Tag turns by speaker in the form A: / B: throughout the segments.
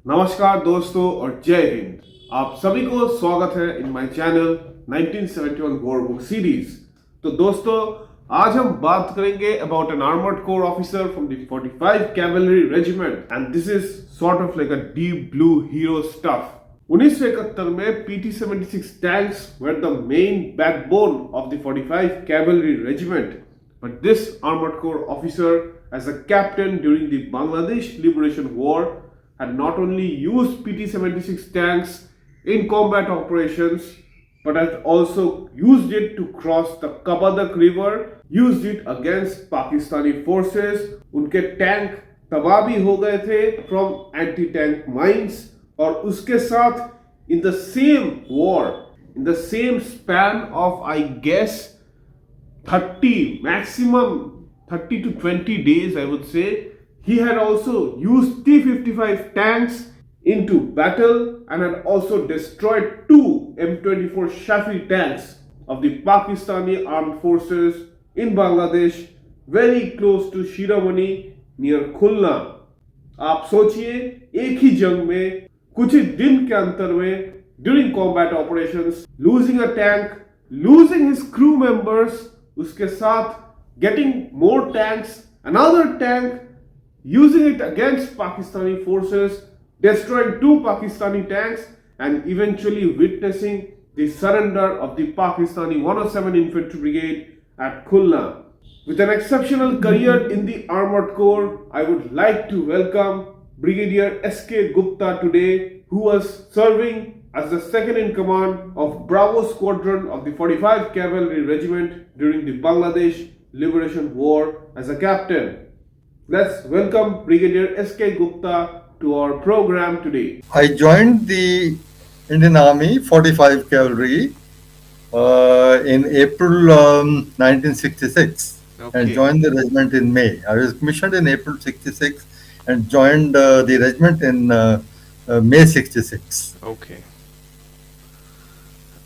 A: नमस्कार दोस्तों और जय हिंद। आप सभी को स्वागत है in my channel 1971 war book series. तो दोस्तों आज हम बात करेंगे about an armoured corps officer from the 45 cavalry regiment and this is sort of like a deep blue hero stuff. 1971 में PT-76 tanks were the main backbone of the 45 cavalry regiment, but this armored corps officer as a captain during the Bangladesh Liberation War had not only used PT-76 tanks in combat operations but had also used it to cross the Kabadak river, used it against Pakistani forces. उनके tank तबाह भी हो गए थे from anti-tank mines और उसके साथ in the same war, in the same span of I guess 30 maximum 30 to 20 days I would say, he had also used T-55 tanks into battle and had also destroyed two M-24 Chaffee tanks of the Pakistani armed forces in Bangladesh very close to Shiramani near Khulna. आप सोचिए एक ही जंग में कुछ ही दिन के अंतर में during combat operations losing a tank, losing his crew members, उसके साथ getting more tanks, another tank, using it against Pakistani forces, destroying two Pakistani tanks, and eventually witnessing the surrender of the Pakistani 107 Infantry Brigade at Khulna. With an exceptional career in the Armored Corps, I would like to welcome Brigadier SK Gupta today, who was serving as the second in command of Bravo Squadron of the 45 Cavalry Regiment during the Bangladesh Liberation War as a captain. Let's welcome Brigadier SK Gupta to our program today.
B: I joined the Indian Army 45 Cavalry in April 1966 and joined the regiment in May. I was commissioned in April 66 and joined the regiment in May 66.
A: Okay.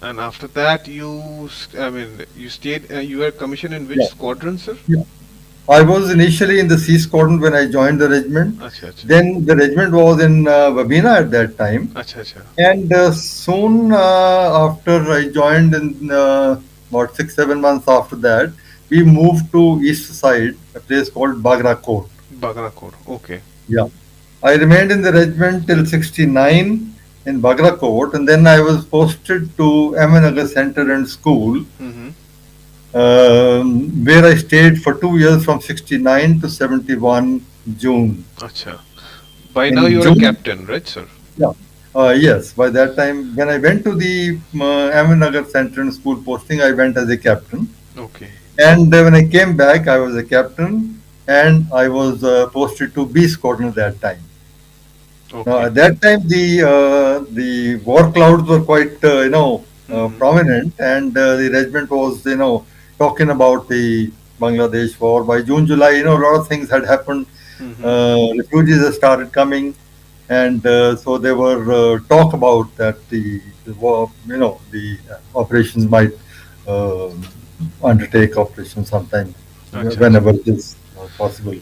A: And after that, you stayed. You were commissioned in which squadron, sir?
B: Yeah. I was initially in the C squadron when I joined the regiment.
A: Achha.
B: Then the regiment was in Babina at that time.
A: Achha.
B: And soon after I joined, in about 6-7 months after that, we moved to east side, a place called Bagrakot.
A: Bagrakot. Okay.
B: Yeah. I remained in the regiment till 69 in Bagrakot, and then I was posted to Ahmednagar Center and School, where I stayed for 2 years from 69 to 71 June.
A: Acha. By now you're a captain, right, sir?
B: Yeah. Yes. By that time, when I went to the Ahmednagar Center and School posting, I went as a captain.
A: Okay.
B: And when I came back, I was a captain, and I was posted to B squadron at that time.
A: Okay.
B: At that time, the war clouds were quite, prominent, and the regiment was, talking about the Bangladesh war. By June, July, a lot of things had happened. Refugees had started coming, and so there were talk about that the war, the operations might undertake operations sometime, whenever it is possible.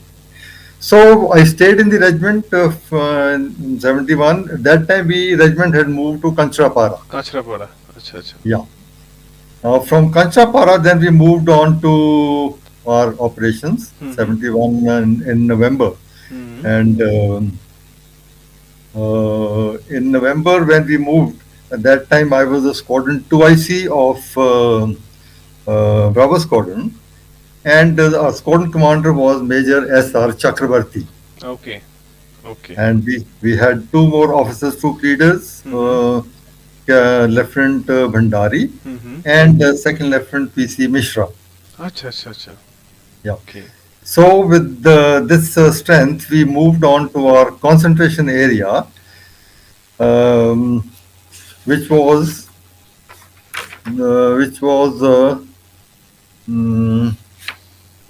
B: So I stayed in the regiment in 71. At that time, regiment had moved to Kanchrapara.
A: Kanchrapara. Achha.
B: Yeah. From Kanchrapara, then we moved on to our operations, 71 in November. And in November, when we moved, at that time I was a Squadron 2IC of Bravo Squadron. And our squadron commander was Major SR Chakrabarti.
A: Okay.
B: And we had two more officers, troop leaders, Lieutenant Bhandari and Second Lieutenant PC Mishra.
A: Acha.
B: Yeah.
A: Okay.
B: So with this strength, we moved on to our concentration area, which was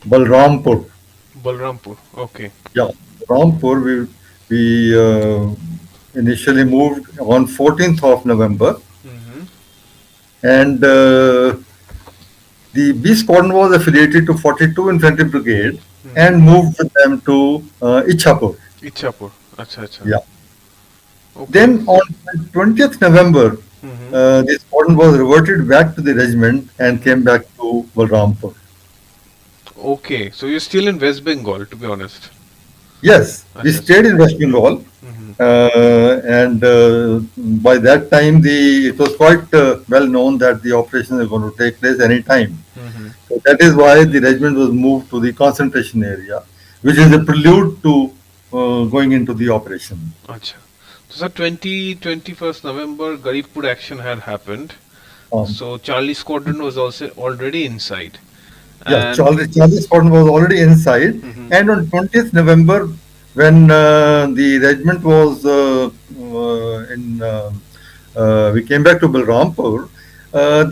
B: Balrampur.
A: Okay.
B: Yeah, Rampur. We initially moved on 14th of November, and the B squadron was affiliated to 42 Infantry Brigade and moved with them to Ichhapur.
A: Ichhapur. Acha.
B: Yeah.
A: Okay.
B: Then on 20th November,
A: Mm-hmm.
B: the squadron was reverted back to the regiment and came back to Balrampur.
A: Okay. So you're still in West Bengal, to be honest.
B: Yes, we
A: Acha, acha.
B: stayed in West Bengal,
A: Mm-hmm.
B: and by that time it was quite well known that the operation is going to take place any time.
A: Mm-hmm.
B: So that is why the regiment was moved to the concentration area, which is a prelude to going into the operation.
A: Acha. So, sir, 21st November, Garipur action had happened.
B: Um,
A: So, Charlie Squadron was also already inside.
B: yeah,
A: And
B: Charlie Squadron was already inside,
A: Mhm.
B: and on 20th November, when the regiment was we came back to Balrampur,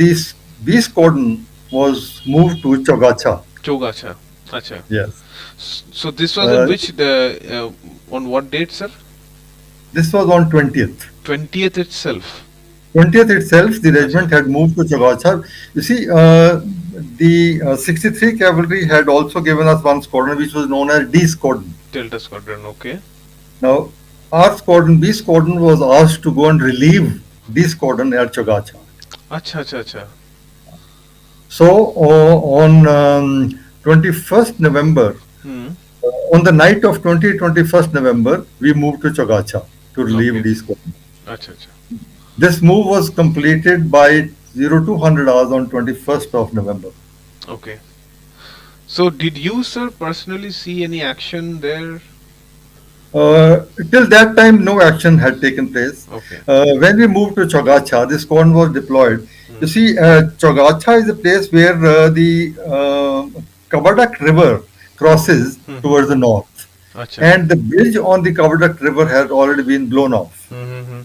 B: this B Squadron was moved to Chowgacha.
A: Chowgacha. Acha.
B: Yes.
A: So, this was in
B: Uh,
A: which, on what date, sir?
B: this was on 20th.
A: 20th itself.
B: 20th itself, the
A: Acha.
B: regiment had moved to Chowgacha. You see, the 63 Cavalry had also given us one squadron, which was known as D Squadron.
A: Delta Squadron, okay.
B: Now, our squadron, B squadron, was asked to go and relieve D squadron at Chowgacha.
A: Acha, acha, acha.
B: So, on 21st November,
A: Hmm.
B: on the night of 21st November, we moved to Chowgacha to relieve
A: Okay.
B: D squadron.
A: Acha, acha.
B: This move was completed by 0200 hours on 21st of November.
A: Okay. So, did you, sir, personally see any action there?
B: Till that time, no action had taken place.
A: Okay.
B: When we moved to Chowgacha, this squadron was deployed. You
A: Hmm.
B: see, Chowgacha is a place where the Kabadak River crosses
A: Hmm.
B: towards the north,
A: Acha.
B: and the bridge on the Kabadak River had already been blown off.
A: Mm-hmm.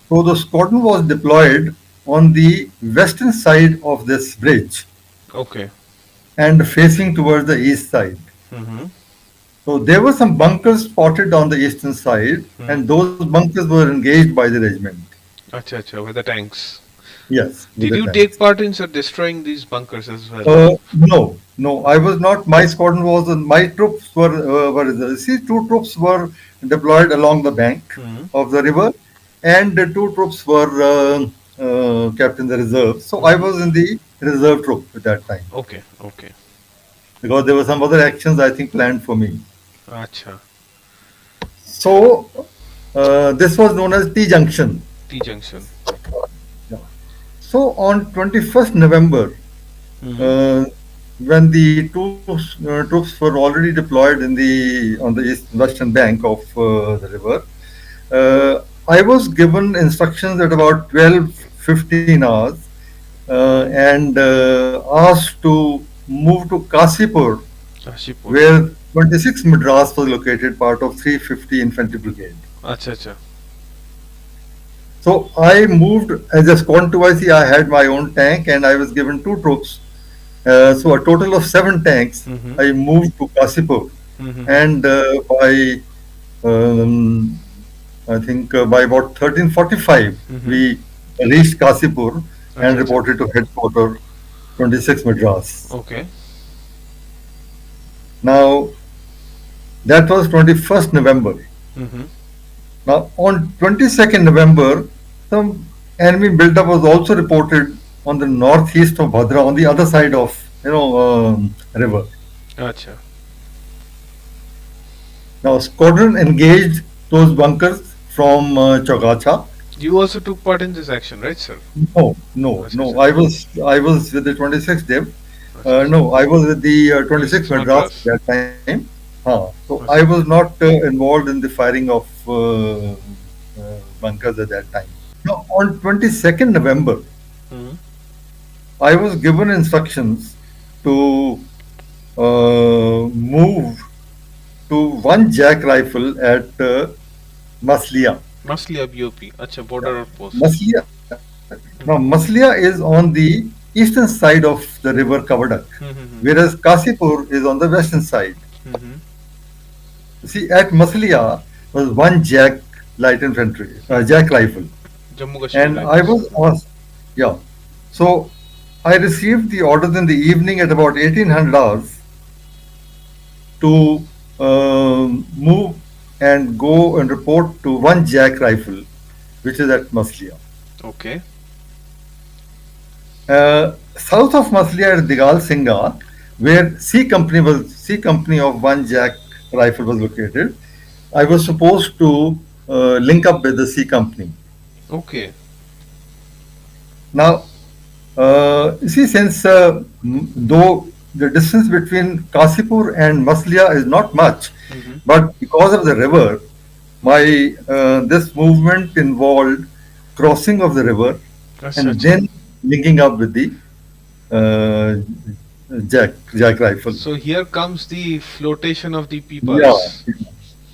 B: So the squadron was deployed on the western side of this bridge
A: Okay.
B: and facing towards the east side.
A: Mm-hmm.
B: So there were some bunkers spotted on the eastern side,
A: Hmm.
B: and those bunkers were engaged by the regiment.
A: Acha, acha, with the tanks.
B: Yes, with
A: Did
B: the
A: you
B: tanks.
A: take part in, sir, destroying these bunkers as well?
B: No, I was not. My squadron was. My troops were. See, two troops were deployed along the bank
A: Hmm.
B: of the river, and the two troops were kept in the reserve. So I was in the reserve troop at that time
A: Okay, okay.
B: because there were some other actions I think planned for me.
A: Acha.
B: So this was known as T junction.
A: T junction.
B: Yeah. So on 21st November,
A: Hmm.
B: uh, when the troops were already deployed in the on the western bank of the river, I was given instructions at about 12:15 hours and asked to move to Kasipur,
A: Kashipur.
B: where 26 Madras was located, part of 350 Infantry Brigade.
A: Acha, acha.
B: So I moved as a squadron 2IC. I had my own tank and I was given two troops. So a total of 7 tanks.
A: Mm-hmm.
B: I moved to Kasipur,
A: Mm-hmm.
B: and by um, I think by about 13:45
A: Mm-hmm.
B: we reached Kasipur
A: Acha,
B: and
A: acha.
B: reported to headquarters 26 Madras.
A: Okay.
B: Now that was 21st November.
A: Mm-hmm.
B: Now on 22nd November, some enemy buildup was also reported on the northeast of Bhadra, on the other side of river.
A: Acha.
B: Now squadron engaged those bunkers from Chowgacha.
A: You also took part in this action, right, sir?
B: No.
A: Acha, acha.
B: I was with the 26th Div.
A: Acha, acha.
B: No, I was with the 26th
A: 26
B: Madras
A: Madras.
B: at that time. So
A: Acha.
B: I was not involved in the firing of bunkers at that time. Now on 22nd November,
A: Mm-hmm.
B: I was given instructions to move to one jack rifle at Maslia.
A: Masliya BOP. Acha, border outpost.
B: Maslia. Now Maslia is on the eastern side of the river Kabadak,
A: Mm-hmm.
B: whereas Kasipur is on the western side.
A: Mm-hmm.
B: See, at Maslia was one jack light infantry, jack rifle,
A: Jammu Kashmir
B: and I
A: lines.
B: was asked, yeah. So I received the orders in the evening at about 1800 hours to move and go and report to one jack rifle which is at Maslia.
A: Okay.
B: South of Maslia at Digal Singha, where C company of one Jack rifle was located. I was supposed to link up with the C company.
A: Okay.
B: Now, you see, since though the distance between Kasipur and Maslia is not much,
A: Mm-hmm.
B: but because of the river, my this movement involved crossing of the river
A: Acha,
B: and
A: acha.
B: then linking up with the uh, Jack rifle.
A: So here comes the flotation of the
B: Yeah.
A: peepers.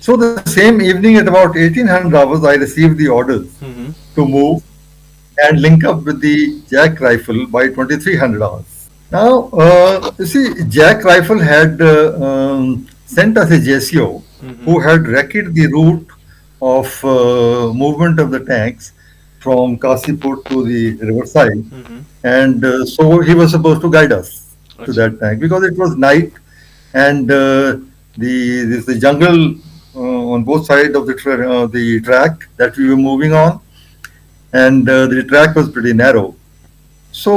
B: So the same evening at about 1800 hours, I received the orders
A: Mm-hmm.
B: to move and link up with the Jack rifle by 2300 hours. Now, you see, Jack rifle had sent us a JCO
A: Mm-hmm.
B: who had recce the route of movement of the tanks from Kasipur to the riverside,
A: Mm-hmm.
B: and so he was supposed to guide us to
A: Acha.
B: that tank because it was night and the jungle on both sides of the track that we were moving on, and the track was pretty narrow. So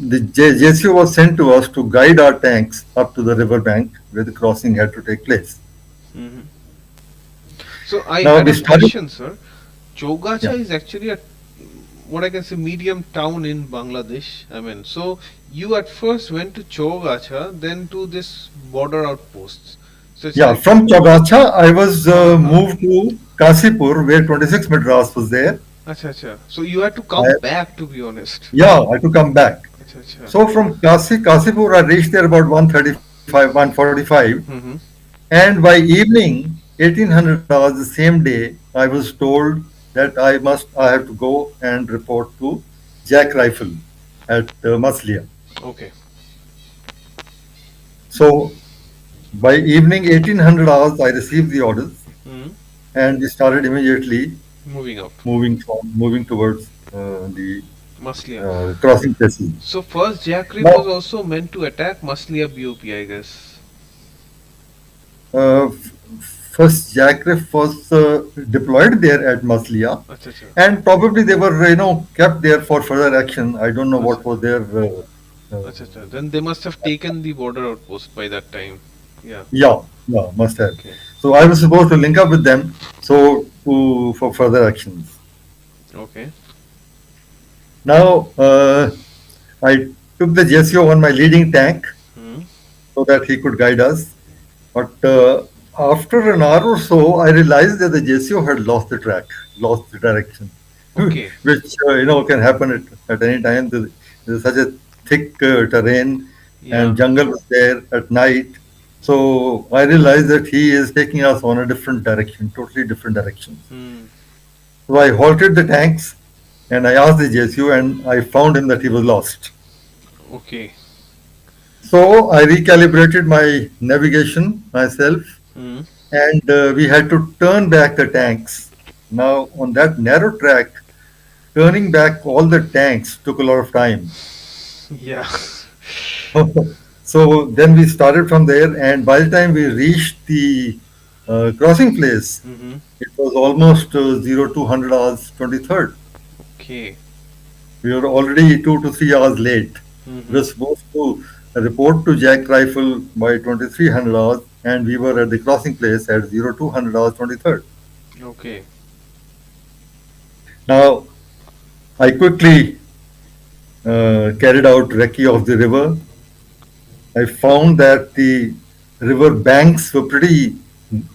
B: the JCO was sent to us to guide our tanks up to the river bank where the crossing had to take place.
A: Mm-hmm. So I
B: Now
A: had
B: we
A: a
B: started.
A: question, sir. Chowgacha
B: Yeah,
A: is actually a what I can say medium town in Bangladesh. I mean, so you at first went to Chowgacha, then to this border outposts. So it's
B: yeah.
A: like,
B: From Chowgacha, I was
A: uh-huh.
B: moved to Kasipur where 26 Madras was there.
A: Acha, acha. So you had to come
B: I,
A: back, to be honest.
B: yeah, I had to come back.
A: Acha, acha.
B: So from Kasipur, I reached there about 135, 145.
A: Mm-hmm.
B: And by evening, 1800 hours the same day, I was told that I have to go and report to Jack Rifle at Maslia.
A: Okay.
B: So by evening 1800 hours, I received the orders
A: Mm-hmm.
B: and we started immediately
A: Moving up.
B: moving towards the
A: Maslia.
B: crossing places.
A: So first Jackrip was
B: Now,
A: also meant to attack Maslia BOP, I guess.
B: uh, f- first Jack Rifle was deployed there at Maslia,
A: Acha, acha.
B: and probably they were kept there for further action. I don't know what
A: Acha.
B: was their uh,
A: Acha, acha. Then they must have taken the border outpost by that time. Yeah.
B: yeah, must have.
A: Okay.
B: So I was supposed to link up with them so for further actions.
A: Okay.
B: Now I took the JCO on my leading tank
A: Hmm.
B: so that he could guide us. But after an hour or so, I realized that the JCO had lost the track, lost the direction,
A: Okay.
B: which can happen at any time. There's such a thick terrain,
A: Yeah.
B: and jungle was there at night. So I realized that he is taking us on a different direction, totally different direction.
A: Hmm.
B: So I halted the tanks and I asked the JSU, and I found him that he was lost.
A: Okay.
B: So I recalibrated my navigation myself,
A: Hmm.
B: and we had to turn back the tanks. Now, on that narrow track, turning back all the tanks took a lot of time.
A: Yeah.
B: So then we started from there, and by the time we reached the crossing place,
A: Mm-hmm.
B: it was almost 0200 hours 23rd.
A: Okay.
B: We were already 2 to 3 hours late. We
A: Mm-hmm.
B: were supposed to report to Jack Rifle by 2300 hours, and we were at the crossing place at 0200 hours 23rd.
A: Okay.
B: Now, I quickly carried out recce of the river. I found that the river banks were pretty,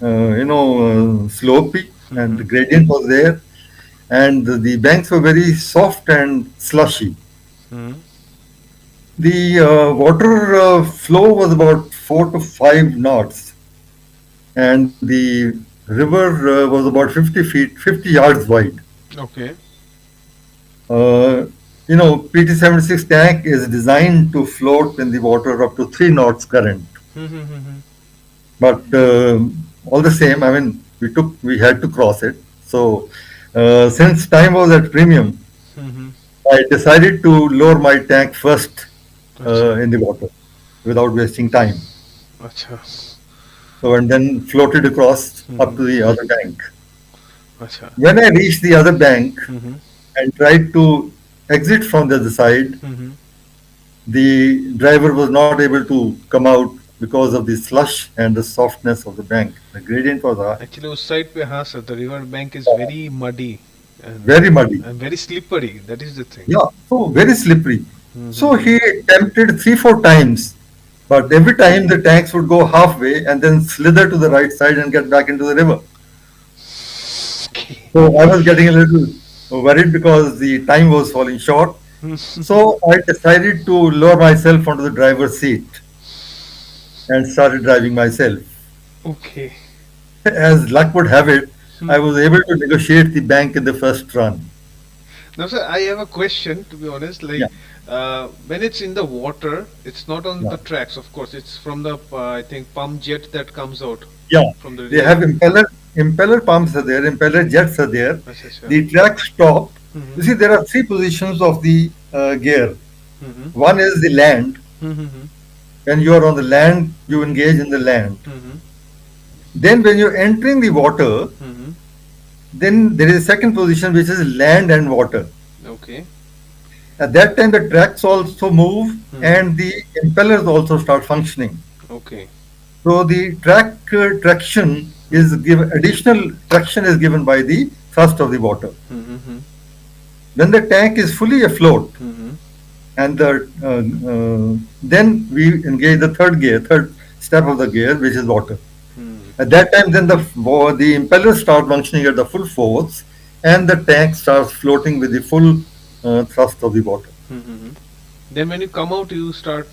B: slopey, and
A: Mm-hmm.
B: the gradient was there, and the banks were very soft and slushy.
A: Mm-hmm.
B: The water flow was about 4 to 5 knots, and the river was about 50 feet, 50 yards wide.
A: Okay.
B: Uh, PT-76 tank is designed to float in the water up to 3 knots current.
A: Mm-hmm.
B: But all the same, I mean, we had to cross it. So since time was at premium,
A: Mm-hmm.
B: I decided to lower my tank first
A: Acha.
B: in the water without wasting time.
A: Acha.
B: So and then floated across up
A: Mm-hmm.
B: to the other tank.
C: अच्छा.
B: When I reached the other bank
C: Mm-hmm.
B: and tried to exit from the other side,
C: Mm-hmm.
B: the driver was not able to come out because of the slush and the softness of the bank. The gradient was high,
C: Actually उस side पे हाँ sir, the river bank is very muddy
B: very muddy.
C: and very slippery. That is the thing.
B: Yeah, so very slippery. So
C: Mm-hmm.
B: he attempted 3, 4 times, but every time the tanks would go halfway and then slither to the right side and get back into the river.
C: Okay.
B: So I was getting a little worried because the time was falling short. So I decided to lower myself onto the driver's seat and started driving myself.
C: Okay.
B: As luck would have it,
C: Hmm.
B: I was able to negotiate the bank in the first run.
C: Now, sir, I have a question. To be honest,
B: Yeah,
C: like when it's in the water, it's not on
B: yeah,
C: the tracks. Of course, it's from the I think pump jet that comes out
B: yeah.
C: from the
B: They
C: rear.
B: have impeller pumps are there, impeller jets are there.
C: Acha, acha.
B: The track stop.
C: Mm-hmm.
B: You see, there are three positions of the gear.
C: Mm-hmm.
B: One is the land.
C: Mm-hmm.
B: When you are on the land, you engage in the land.
C: Mm-hmm.
B: Then when you're entering the water,
C: Mm-hmm.
B: then there is a second position which is land and water.
C: Okay.
B: At that time, the tracks also move
C: Mm-hmm.
B: and the impellers also start functioning.
C: Okay.
B: So the traction is given, additional traction is given by the thrust of the water.
C: Mm-hmm.
B: When the tank is fully afloat,
C: Mm-hmm.
B: and then we engage the third step of the gear, which is water. At that time, then the impellers start functioning at the full force, and the tank starts floating with the full thrust of the water.
C: Mm-hmm. Then when you come out, you start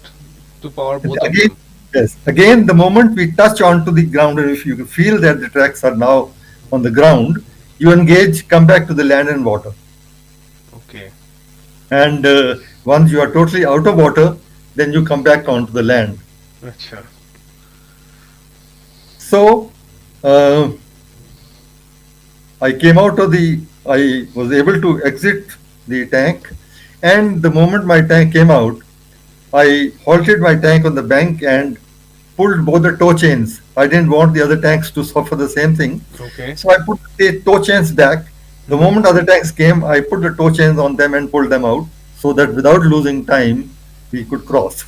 C: to power
B: And
C: both of
B: again,
C: them.
B: yes, again, the moment we touch onto the ground, and if you feel that the tracks are now on the ground, you engage, come back to the land and water.
C: Okay.
B: And once you are totally out of water, then you come back onto the land.
C: Acha.
B: So uh, I was able to exit the tank, and the moment my tank came out, I halted my tank on the bank and pulled both the tow chains. I didn't want the other tanks to suffer the same thing.
C: Okay.
B: So I put the tow chains back. The
C: Mm-hmm.
B: moment other tanks came, I put the tow chains on them and pulled them out so that without losing time, we could cross.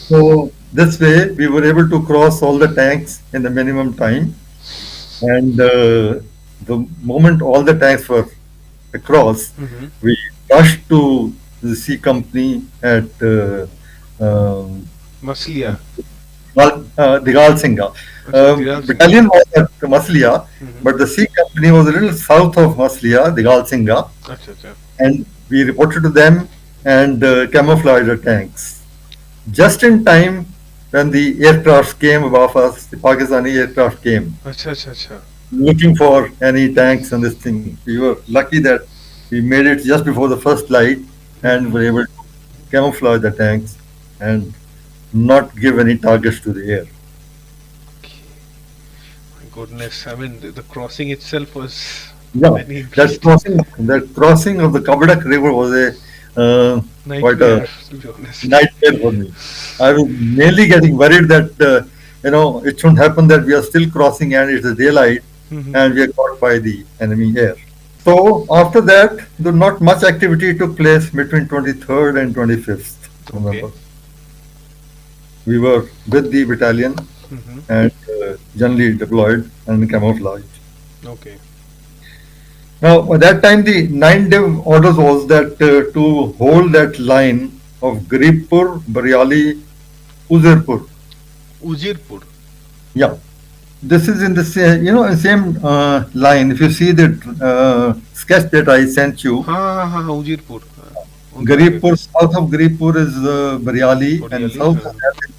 B: So this way, we were able to cross all the tanks in the minimum time. And the moment all the tanks were across,
C: Mm-hmm.
B: we rushed to the C company at um,
C: Masliya.
B: Digal Singha.
C: Acha, Diral Singh.
B: Battalion was at Masliya,
C: Mm-hmm.
B: but the C company was a little south of Masliya, Digal Singha,
C: Acha, acha.
B: and we reported to them and camouflaged the tanks. Just in time when the aircraft came above us, the Pakistani aircraft came
C: Acha, acha, acha.
B: looking for any tanks and this thing. We were lucky that we made it just before the first light and
C: Mm-hmm.
B: were able to camouflage the tanks and not give any targets to the air.
C: Okay. My goodness. I mean, the crossing itself was
B: Yeah,
C: very interesting.
B: that crossing of the Kabadak River was a quite a
C: Nightmare, to be honest.
B: nightmare for me. I was mainly getting worried that it shouldn't happen that we are still crossing and it's a daylight
C: Mm-hmm.
B: and we are caught by the enemy air. So after that, not much activity took place between 23rd and 25th
C: Okay.
B: November. We were with the battalion
C: Mm-hmm.
B: and generally deployed and camouflaged.
C: Okay.
B: Now, at that time, the 9-day orders was that to hold that line of Garibpur, Bareilly, Uzirpur.
C: Ujirpur.
B: Yeah, this is in the same line. If you see the sketch that I sent you,
C: Ha, Ujirpur. On the highway.
B: Garibpur, south of Garibpur is Bareilly, and
C: Bareilly,
B: south of that is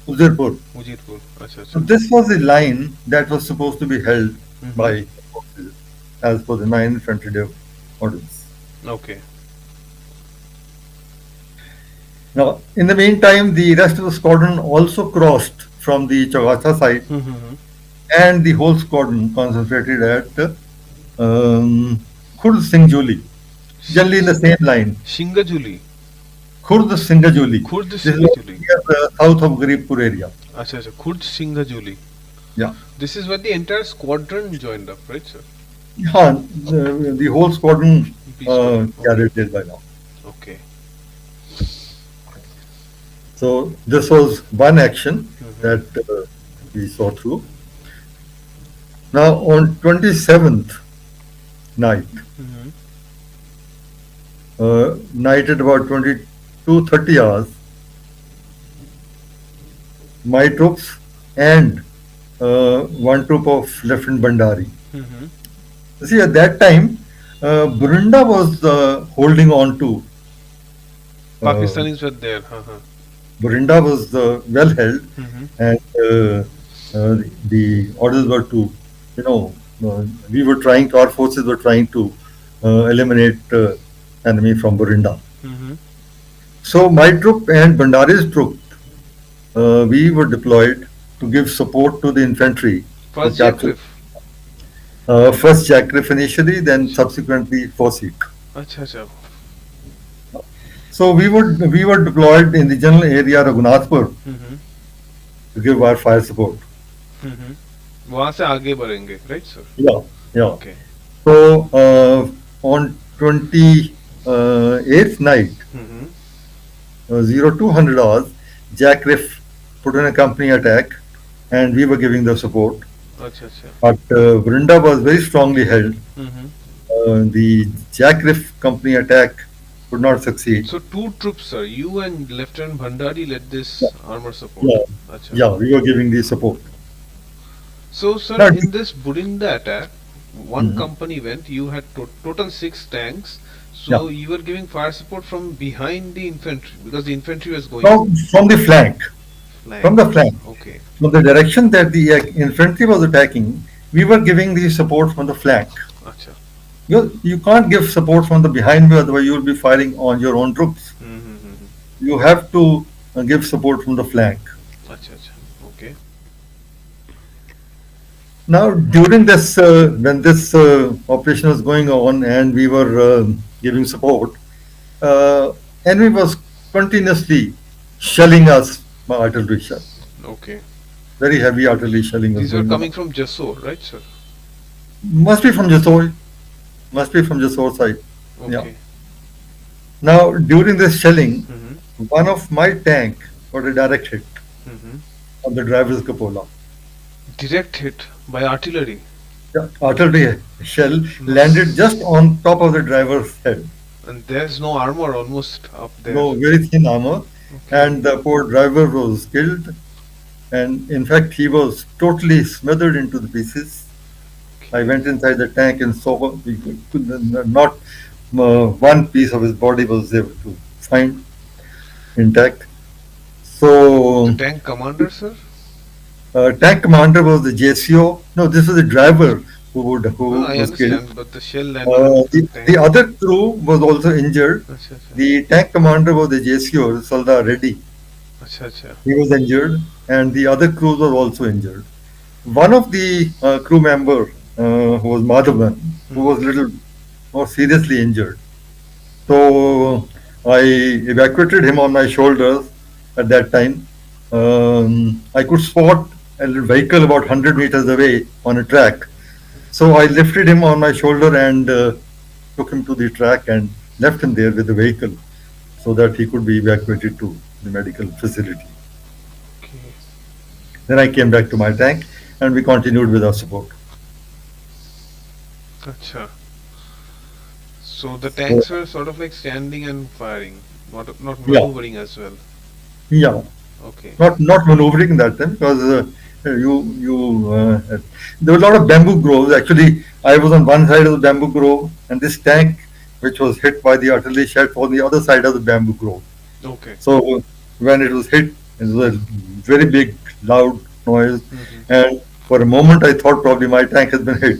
B: Uzirpur.
C: Ujirpur. Acha,
B: So
C: acha.
B: this was the line that was supposed to be held
C: Mm-hmm.
B: by forces as per the 9 infantry day orders.
C: Okay.
B: Now, in the meantime, the rest of the squadron also crossed from the Chowgacha side,
C: Mm-hmm.
B: and the whole squadron concentrated at Khurd Singhjuli, generally in the same line.
C: Shingajuli.
B: Khurd Singhjuli.
C: Khurd
B: This is
C: Singhajuli.
B: near the south of Garibpur area.
C: Acha, acha. Khurd Singhajuli.
B: Yeah.
C: This is where the entire squadron joined up, right, sir?
B: Yeah, the whole squadron
C: B squadron.
B: gathered there by now.
C: Okay.
B: So this was one action
C: Mm-hmm.
B: that we saw through. Now on 27th night,
C: Mm-hmm.
B: night at about 22:30 hours, my troops and one troop of Lieutenant Bandari.
C: Mm-hmm.
B: You see, at that time, Burinda was holding on to. Uh,
C: Pakistanis were there. Uh-huh.
B: Burinda was well held,
C: Mm-hmm.
B: and the orders were to, you know, we were trying, our forces were trying to eliminate enemy from Burinda.
C: Mm-hmm.
B: So my troop and Bandari's troop, we were deployed to give support to the infantry to
C: First
B: capture
C: Jackrif.
B: first Jackrif initially, then subsequently Fosik.
C: Acha, acha.
B: So we were deployed in the general area Raghunathpur
C: Mm-hmm.
B: to give our fire support.
C: Mm-hmm. वहां से आगे बढ़ेंगे, right, sir?
B: Yeah, yeah.
C: Okay.
B: So on 28th night,
C: Mm-hmm.
B: 0200 hours, Jack Riff put in a company attack, and we were giving the support.
C: Acha, acha.
B: But Burinda was very strongly held.
C: Mm-hmm.
B: The Jack Riff company attack could not succeed.
C: So two troops, sir. You and Lieutenant Bhandari led this
B: Yeah,
C: armor support.
B: yeah,
C: Acha.
B: yeah, we were giving the support.
C: So, sir,
B: Now,
C: in this Burinda attack, one
B: Mhm.
C: company went. You had total 6 tanks. So
B: Yeah.
C: you were giving fire support from behind the infantry because the infantry was going
B: Now, from the flank,
C: flank.
B: from the flank,
C: Okay.
B: from the direction that the infantry was attacking, we were giving the support from the flank.
C: Acha.
B: You can't give support from the behind, otherwise you will be firing on your own troops.
C: Mm-hmm.
B: You have to give support from the flank.
C: Acha, acha. Okay.
B: Now, during this, when this operation was going on and we were giving support, enemy was continuously shelling us by artillery shell.
C: Okay.
B: Very heavy artillery shelling was
C: These were
B: going
C: coming
B: on.
C: from Jessore, right, sir?
B: Must be from Jessore. Must be from Jessore side. Yeah.
C: Okay.
B: Now, during this shelling,
C: Mm-hmm.
B: one of my tank got a direct hit
C: Mm-hmm.
B: on the driver's cupola.
C: Direct hit by artillery.
B: Yeah, artillery shell landed just on top of the driver's head.
C: And there's no armor almost up there.
B: No, very thin armor,
C: Okay.
B: and the poor driver was killed. And in fact, he was totally smothered into the pieces. I went inside the tank and saw not one piece of his body was able to find intact. So,
C: The tank commander, sir?
B: tank commander was the JCO. No, this was the driver who
C: No, I
B: was killed.
C: understand, but the shell landed on the
B: The
C: tank.
B: other crew was also injured.
C: Acha, acha.
B: The tank commander was the JCO, Saldar Reddy.
C: Acha, acha.
B: He was injured, and the other crews were also injured. One of the crew member, who was Madhavan, who was little more seriously injured. So I evacuated him on my shoulders at that time. I could spot a little vehicle about 100 meters away on a track. So I lifted him on my shoulder and took him to the track and left him there with the vehicle so that he could be evacuated to the medical facility.
C: Okay.
B: Then I came back to my tank and we continued with our support.
C: Acha. So the tanks were sort of like standing and firing, not
B: Yeah.
C: maneuvering as well.
B: Yeah,
C: Okay.
B: not maneuvering that time because there were a lot of bamboo groves. Actually, I was on one side of the bamboo grove, and this tank, which was hit by the artillery shot, on the other side of the bamboo grove.
C: Okay.
B: So when it was hit, it was a very big, loud noise,
C: Mm-hmm.
B: and for a moment I thought probably my tank has been hit,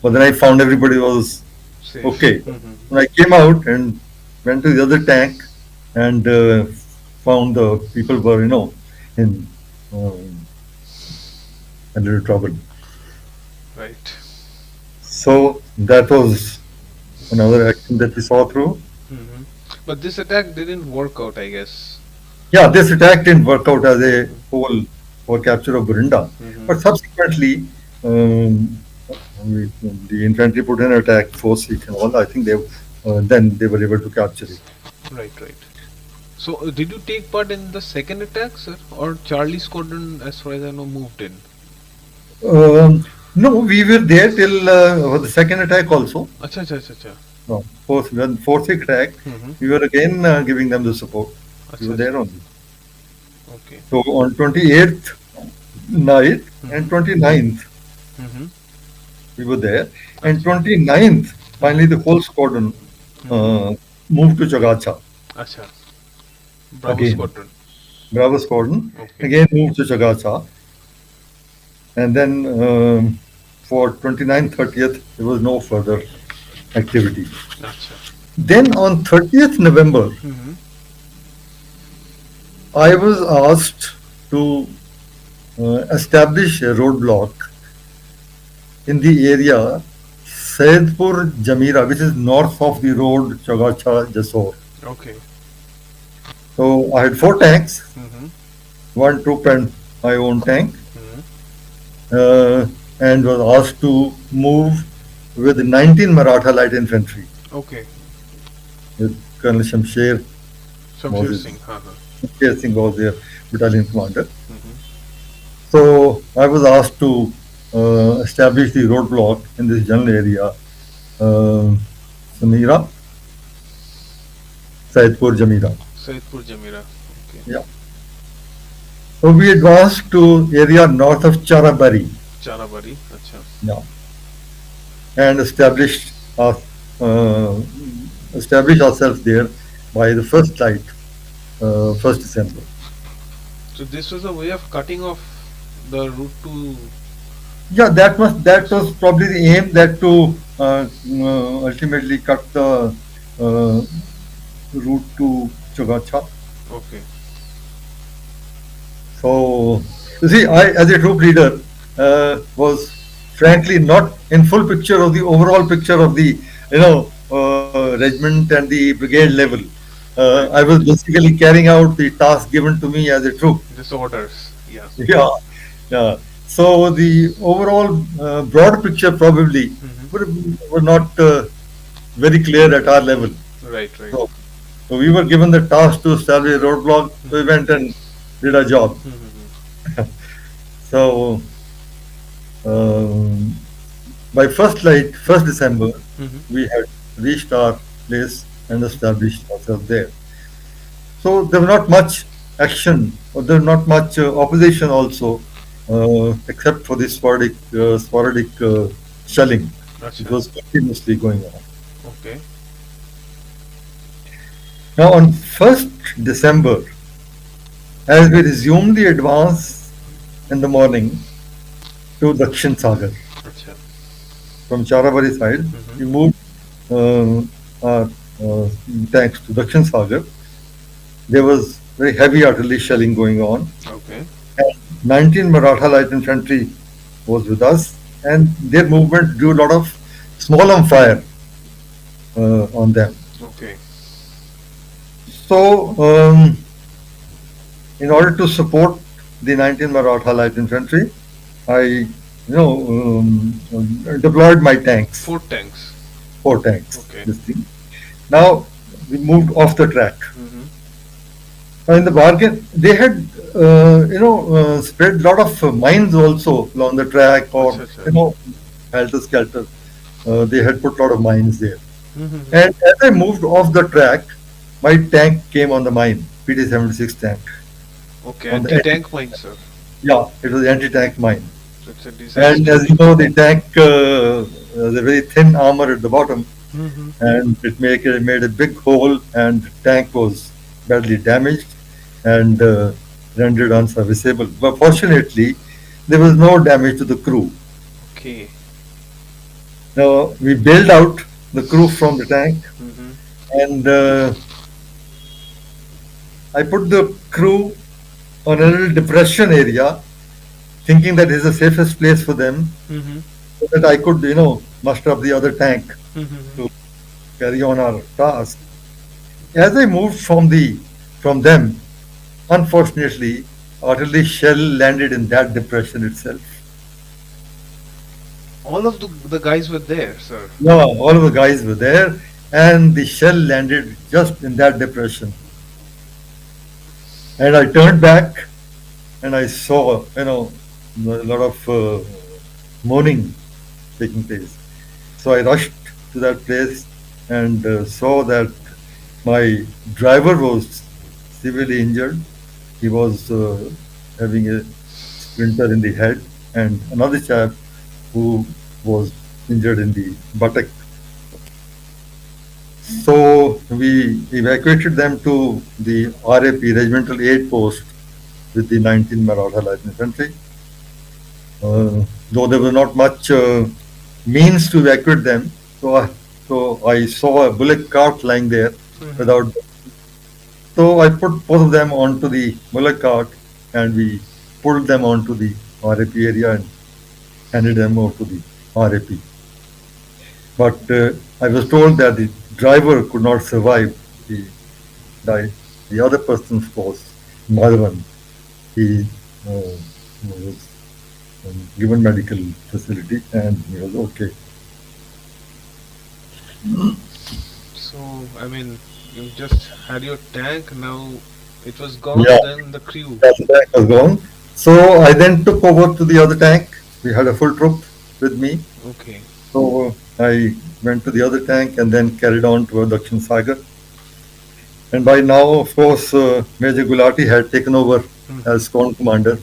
B: but then I found everybody was
C: Safe.
B: okay.
C: Mm-hmm.
B: When I came out and went to the other tank and found the people were, in a little trouble.
C: Right.
B: So that was another action that we saw through.
C: Mm-hmm. But this attack didn't work out, I guess.
B: Yeah, this attack didn't work out as a whole for capture of Burinda. But subsequently, um, the infantry put in attack, force siege and all. I think then they were able to capture it.
C: Right, right. So, did you take part in the second attack, sir? Or Charlie Squadron, as far as I know, moved in?
B: No, we were there till the second attack also.
C: Acha, acha, acha, acha.
B: No, fourth attack, we were again giving them the support. We were there only.
C: Okay.
B: So on 28th night and 29th, we were there. And 29th, finally the whole squadron moved to Chowgacha.
C: Acha. Bravo
B: Again.
C: Squadron.
B: Bravo Squadron
C: Okay.
B: again moved to Chowgacha. And then for 29th, 30th, there was no further activity.
C: Acha.
B: Then on 30th November, I was asked to establish a roadblock in the area Saidpur Jamira, which is north of the road Chowgacha Jessore.
C: Okay.
B: So I had 4 tanks, one troop and my own tank, and was asked to move with 19 Maratha light infantry.
C: Okay.
B: With Colonel Shamsher
C: Singh.
B: Singh was their battalion commander. So I was asked to establish the roadblock in this general area, Samira, Saidpur Jamira.
C: Saidpur Jamira. Okay.
B: Yeah. So we advanced to area north of Charabari.
C: Charabari. Acha.
B: Yeah. And established ourselves there by the first light, 1st December.
C: So this was a way of cutting off the route to.
B: Yeah, that was probably the aim, that to ultimately cut the route to Chowgacha.
C: Okay.
B: So you see, I as a troop leader was frankly not in full picture of the overall picture of the regiment and the brigade level. I was basically carrying out the task given to me as a troop.
C: Just orders. Yeah.
B: Yeah, yeah. So the overall broad picture probably were not very clear at our level.
C: Right, right.
B: So we were given the task to establish a roadblock. So we went and did our job. So by first December, we had reached our place and established ourselves there. So there was not much action, or there was not much opposition also, except for the sporadic shelling. It was continuously going on.
C: Okay.
B: Now on 1st December, as we resumed the advance in the morning to Dakshin Sagar,
C: Acha.
B: from Charabari side, we moved our tanks to Dakshin Sagar. There was very heavy artillery shelling going on.
C: Okay.
B: And 19 Maratha light infantry was with us, and their movement drew a lot of small arm fire on them.
C: Okay.
B: So, in order to support the 19 Maratha light infantry, I, deployed my tanks.
C: 4 tanks.
B: 4 tanks.
C: Okay.
B: This thing. Now we moved off the track. In the bargain, they had, spread a lot of mines also along the track, or helter skelter. They had put a lot of mines there. And as I moved off the track, my tank came on the mine, PT-76 tank.
C: Okay, anti-tank mine, sir.
B: Yeah, it was anti-tank mine.
C: So it's a disaster.
B: And as you know, the tank has a very thin armor at the bottom, and it made a big hole, and the tank was badly damaged and rendered unserviceable. But fortunately, there was no damage to the crew.
C: Okay.
B: Now we bailed out the crew from the tank, and I put the crew on a little depression area, thinking that is the safest place for them, so that I could, muster up the other tank to carry on our task. As I moved from them, unfortunately, artillery shell landed in that depression itself.
C: All of the guys were there, sir.
B: Yeah, all of the guys were there, and the shell landed just in that depression. And I turned back, and I saw, a lot of mourning taking place. So I rushed to that place and saw that my driver was severely injured. He was having a splinter in the head, and another chap who was injured in the buttock. So we evacuated them to the RAP, Regimental Aid Post, with the 19 Maratha Light Infantry. Though there was not much means to evacuate them, so I saw a bullock cart lying there without. So I put both of them onto the bullock cart, and we pulled them onto the RAP area and handed them over to the RAP. But I was told that the driver could not survive. He died. The other person was Madhavan. He was given medical facility and he was okay.
C: So, I mean, you just had your tank, now it was gone,
B: Yeah,
C: then the crew.
B: that tank was gone. So I then took over to the other tank. We had a full troop with me.
C: Okay.
B: So I went to the other tank and then carried on to Dakshin Sagar. And by now, of course, Major Gulati had taken over as squadron commander.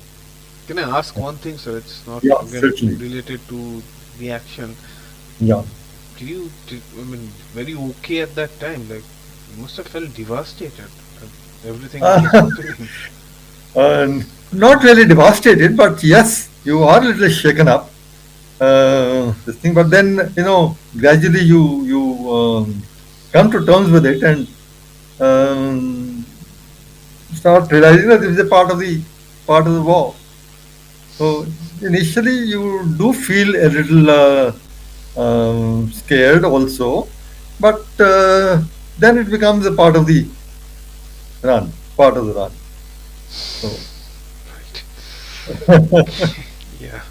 C: Can I ask one thing, sir? It's not
B: Yeah,
C: again
B: certainly.
C: related to the action.
B: Yeah.
C: I mean, very okay at that time? Like, you must have felt devastated at everything that was happening.
B: Not really devastated, but yes, you are a little shaken up. This thing, but then gradually you come to terms with it and start realizing that this is a part of the war. So initially you do feel a little scared also, but then it becomes a part of the run. So.
C: Yeah,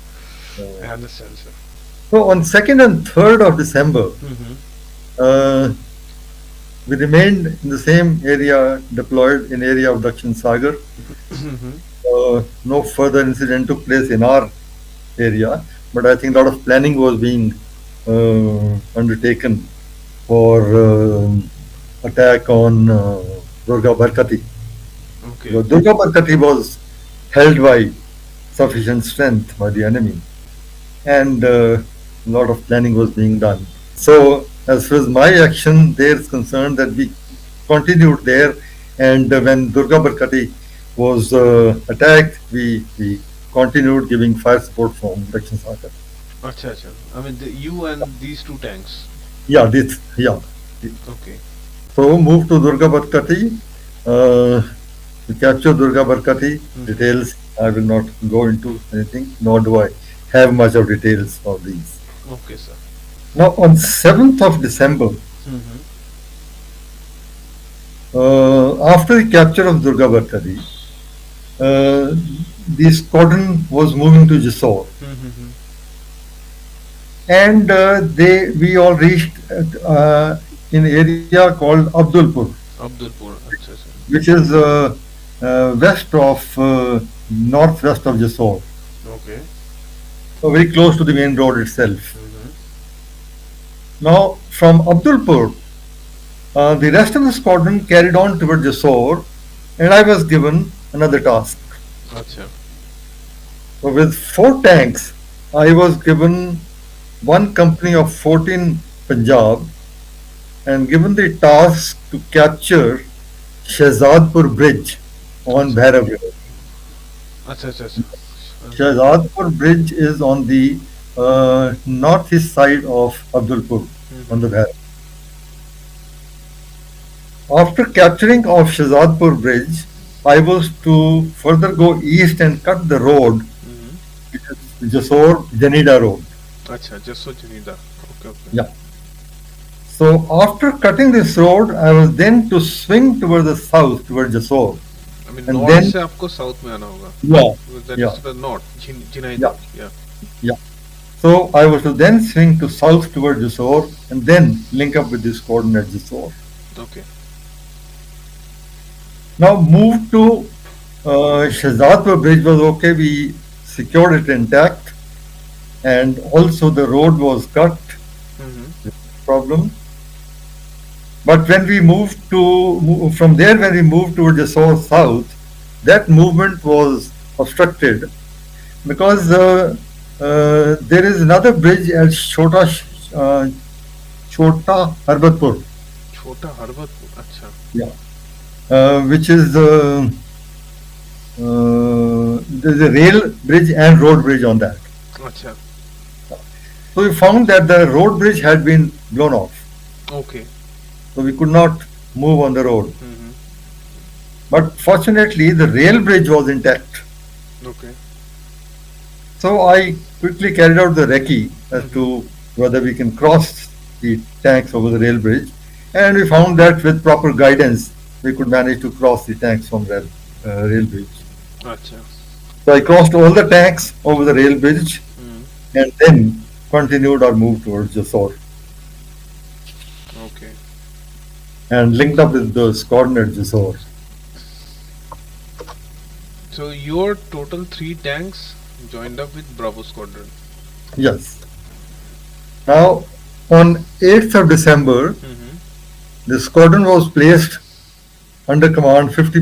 C: I understand, sir.
B: So on 2nd and 3rd of December, we remained in the same area, deployed in area of Dakshin Sagar. No further incident took place in our area, but I think a lot of planning was being undertaken for attack on Durga Barkati.
C: Okay.
B: So Durga Barkati was held by sufficient strength by the enemy, and a lot of planning was being done. So as far as my action there is concerned, that we continued there, and when Durga Barkati was attacked, we continued giving fire support from Dakshin Sagar.
C: Acha, acha. I mean, you and these two tanks.
B: Yeah.
C: Okay.
B: So moved to Durga Barkati. To capture Durga Barkati, details I will not go into anything, nor do I have much of details of these.
C: Okay, sir.
B: Now on 7th of December, after the capture of Durga Barkati, the squadron was moving to Jessore, and we all reached in area called Abdulpur,
C: Abdulpur. Acha, sir.
B: which is west of northwest of Jessore,
C: Okay.
B: so very close to the main road itself. Now from Abdulpur, the rest of the squadron carried on toward Jessore, and I was given another task.
C: Acha.
B: So with 4 tanks, I was given one company of 14 Punjab and given the task to capture Shahzadpur Bridge on Bhairav River.
C: Acha, acha, acha.
B: Shahzadpur Bridge is on the northeast side of Abdulpur on the Bhairav. After capturing of Shahzadpur Bridge, I was to further go east and cut the road, which is Jessore Janida Road.
C: Acha, Jessore Janida. Okay, okay.
B: Yeah. So after cutting this road, I was then to swing toward the south, toward Jessore,
C: I mean,
B: And
C: north
B: then,
C: से आपको south में आना होगा.
B: yeah,
C: Because that
B: yeah,
C: is the north, Jinai
B: yeah,
C: North. Yeah.
B: yeah. So I was to then swing to south toward Jessore and then link up with this squadron at Jessore.
C: Okay.
B: Now move to Shahzadpur bridge was okay. We secured it intact, and also the road was cut.
C: Mm-hmm.
B: Problem. But when we moved from there, when we moved toward Jessore south, that movement was obstructed because there is another bridge at Chota Harbatpur,
C: Chota Harbatpur. अच्छा.
B: yeah, which is there's a rail bridge and road bridge on that.
C: अच्छा.
B: So we found that the road bridge had been blown off,
C: Okay.
B: so we could not move on the road.
C: Mm-hmm.
B: But fortunately, the rail bridge was intact.
C: Okay.
B: So I quickly carried out the recce as to whether we can cross the tanks over the rail bridge, and we found that with proper guidance, we could manage to cross the tanks from rail bridge.
C: अच्छा.
B: So I crossed all the tanks over the rail bridge and then continued our move towards Jessore
C: Okay.
B: and linked up with the squadron at Jessore.
C: So your total 3 tanks joined up with Bravo Squadron.
B: Yes. Now, on 8th of December,
C: Mm-hmm.
B: the squadron was placed under command 50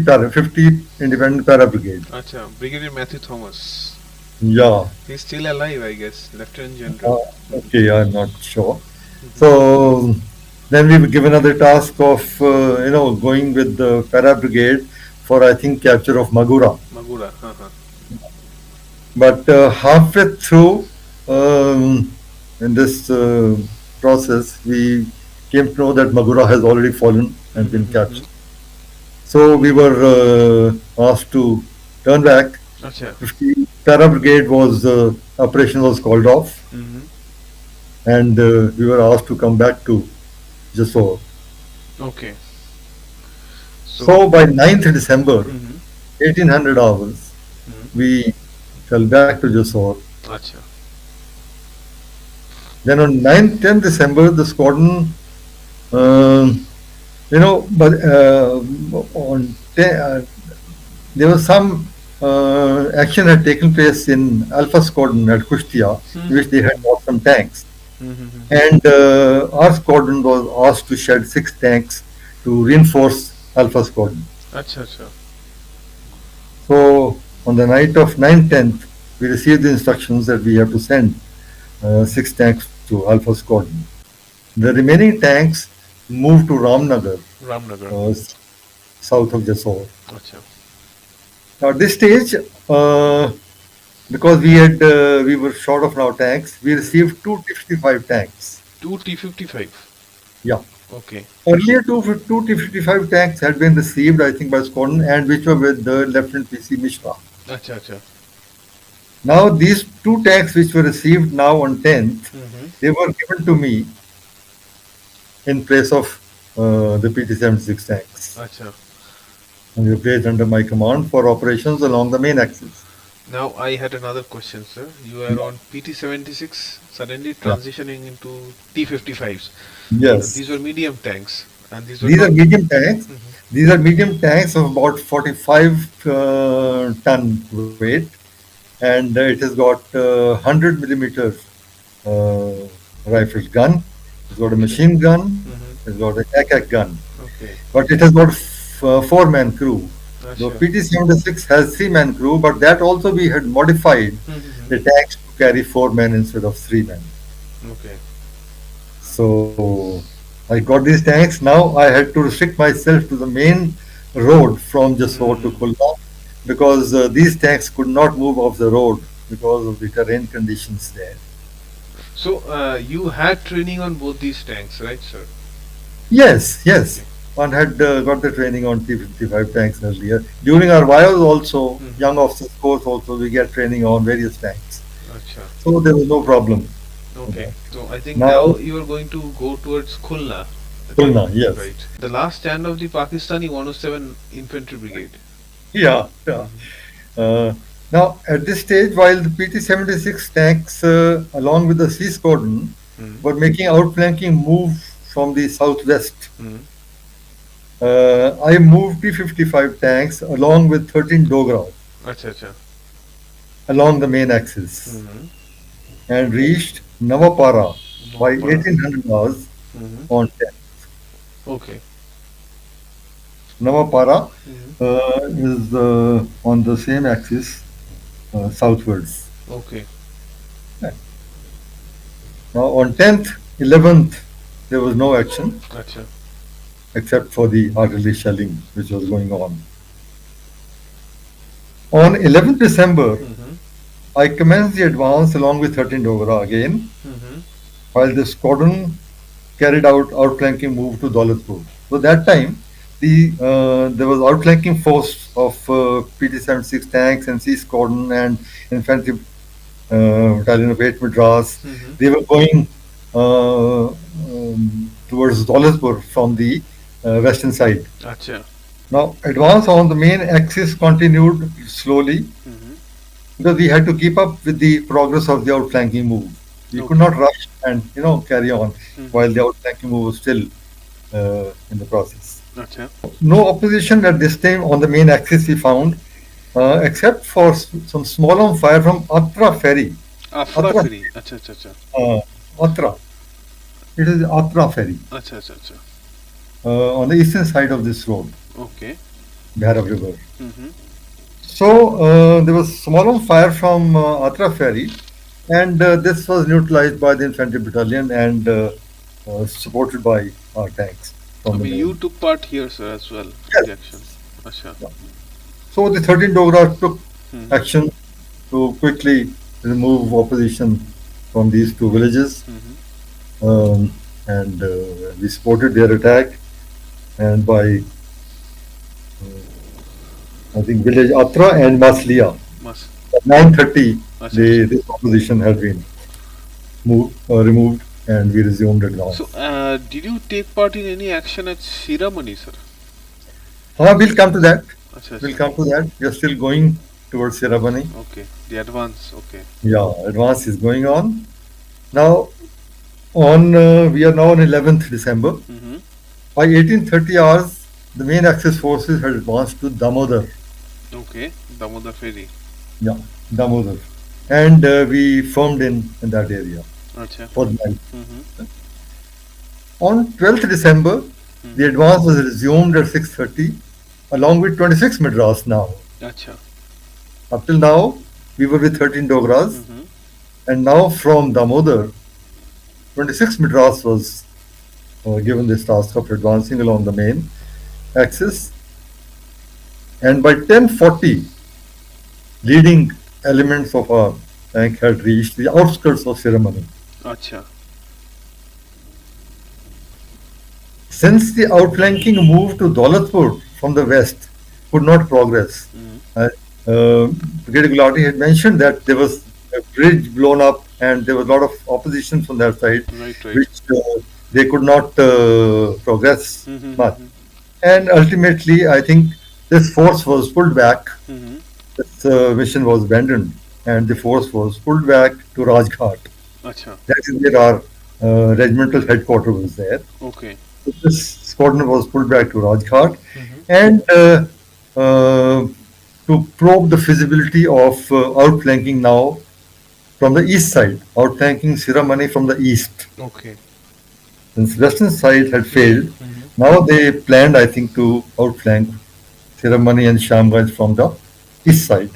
B: independent para brigade.
C: अच्छा. Brigadier Matthew Thomas.
B: Yeah.
C: He's still alive, I guess. Lieutenant General.
B: Okay, I'm not sure. So then we were given another task of going with the para brigade for, I think, capture of Magura.
C: Magura. Uh-huh.
B: But halfway through in this process, we came to know that Magura has already fallen and been captured. So we were asked to turn back.
C: अच्छा.
B: 50 para brigade was operation was called off,
C: Mm-hmm.
B: and we were asked to come back to Jessore.
C: Okay.
B: So by 9th December,
C: Mm-hmm.
B: 1800 hours, we fell back to Jessore.
C: अच्छा.
B: Then on 10th December, the squadron, but on there was some action had taken place in Alpha Squadron at Kushtia, in which they had bought some tanks.
C: Mm-hmm.
B: And our squadron was asked to shed 6 tanks to reinforce Alpha Squadron.
C: अच्छा अच्छा.
B: So on the night of 9/10, we received the instructions that we have to send 6 tanks to Alpha Squadron. The remaining tanks moved to Ramnagar,
C: Ramnagar.
B: south of Jessore.
C: अच्छा.
B: Now at this stage, because we were short of now tanks, we received 2 T-55 tanks.
C: 2 T-55.
B: Yeah.
C: Okay.
B: Earlier, two T-55 tanks had been received, I think, by squadron, and which were with the Lieutenant P.C. Mishra.
C: अच्छा अच्छा.
B: Now, these 2 tanks which were received now on 10th, they were given to me in place of the PT-76 tanks.
C: अच्छा.
B: And they were placed under my command for operations along the main axis.
C: Now I had another question, sir. You are on PT-76, suddenly transitioning into T-55s.
B: Yes.
C: These were medium tanks, and these were
B: These are
C: not-
B: medium tanks. These are medium tanks of about 45 ton weight, and it has got 100 millimeter rifle gun. It's got a machine gun. It's got an AK gun,
C: Okay.
B: but it has got 4-man crew. The
C: अच्छा.
B: PT-76 has 3-man crew, but that also we had modified the tanks to carry 4 men instead of 3 men.
C: Okay.
B: So I got these tanks. Now I had to restrict myself to the main road from Jessore to Khulna, because these tanks could not move off the road because of the terrain conditions there.
C: So you had training on both these tanks, right, sir?
B: Yes, yes. One had got the training on T-55 tanks earlier. During our VIOs also, young officers course also, we get training on various tanks.
C: अच्छा.
B: So there was no problem.
C: Okay. So I think
B: Now-
C: now you are going to go towards Khulna.
B: Khulna, yes.
C: Right. The last stand of the Pakistani 107 Infantry Brigade.
B: Yeah, yeah. Uh, Now, at this stage, while the PT-76 tanks, along with the C Squadron,
C: Hmm.
B: were making outflanking move from the southwest,
C: Hmm.
B: I moved P-55 tanks along with 13 Dogra
C: Acha, acha.
B: along the main axis
C: Hmm.
B: and reached Navapara
C: No
B: by
C: para.
B: 1800 hours
C: Hmm.
B: on 10.
C: Okay.
B: Navapara
C: Hmm.
B: is on the same axis southwards.
C: Okay.
B: Now, on 10th, 11th, there was no action
C: Acha.
B: except for the artillery shelling which was going on. On 11th December,
C: Hmm.
B: I commenced the advance along with 13 Dogra again,
C: Hmm.
B: while the squadron carried out outflanking move to Daulatpur. So that time, there was outflanking force of PT-76 tanks and C Squadron and infantry battalion of 8 Madras.
C: Hmm.
B: They were going towards Daulatpur from the western side.
C: Acha.
B: Now, advance on the main axis continued slowly
C: Hmm.
B: because we had to keep up with the progress of the outflanking move. We could
C: Okay.
B: not rush and carry on
C: Hmm.
B: while the outflanking move was still in the process.
C: Acha.
B: No opposition at this time on the main axis we found, except for some small arm fire from Atra ferry.
C: Afra
B: Atra,
C: Firi. Acha, acha, acha.
B: Atra. It is Atra ferry
C: Acha, acha, acha.
B: on the eastern side of this road,
C: Okay.
B: Bhairav River.
C: Hmm.
B: So there was small arm fire from Atra ferry, and this was neutralized by the infantry battalion and supported by our tanks
C: I
B: from the
C: mean, you
B: main.
C: took part here, sir, as well in
B: Yes.
C: the action. Acha.
B: Yeah. So the 13 Dogra took
C: Hmm.
B: action to quickly remove opposition from these two villages,
C: Hmm.
B: and we supported their attack. And by I think village Atra and Masliya,
C: Must.
B: at 9:30,
C: Acha, acha.
B: this opposition had been removed, and we resumed
C: So,
B: advance.
C: did you take part in any action at Shiramani, sir?
B: We'll come to that.
C: Acha,
B: We'll
C: acha.
B: come to that. We are still going towards Shiramani.
C: Okay. The advance. Okay.
B: Yeah, advance is going on. Now, we are now on 11th December.
C: Hmm.
B: By 18:30 hours, the main Axis forces had advanced to Damodar.
C: Okay. Damodar Ferry.
B: Yeah, Damodar. And we formed in that area
C: Acha.
B: for the night.
C: Hmm.
B: On 12th December, the advance was resumed at 6:30 along with 26 Madras now.
C: Acha.
B: Up till now, we were with 13 Dogras,
C: Hmm.
B: and now from Damodar, 26 Madras was given this task of advancing along the main axis. And by 10:40, leading elements of our tank had reached the outskirts of Shiramani.
C: Acha.
B: Since the outflanking move to Daulatpur from the west could not progress,
C: Hmm.
B: uh, Brigadier Gulati had mentioned that there was a bridge blown up and there was a lot of opposition from that side,
C: Right, right.
B: which they could not progress much.
C: Mm-hmm.
B: And ultimately, I think this force was pulled back.
C: Mm-hmm.
B: This mission was abandoned, and the force was pulled back to Rajghat.
C: Acha.
B: That is where our regimental headquarters was there.
C: Okay.
B: So this squadron was pulled back to Rajghat,
C: Mm-hmm.
B: and to probe the feasibility of outflanking now from the east side, outflanking Shiramani from the east.
C: Okay.
B: Since western side had failed,
C: Mm-hmm.
B: now they planned, I think, to outflank Shiramani and Shamganj from the east side.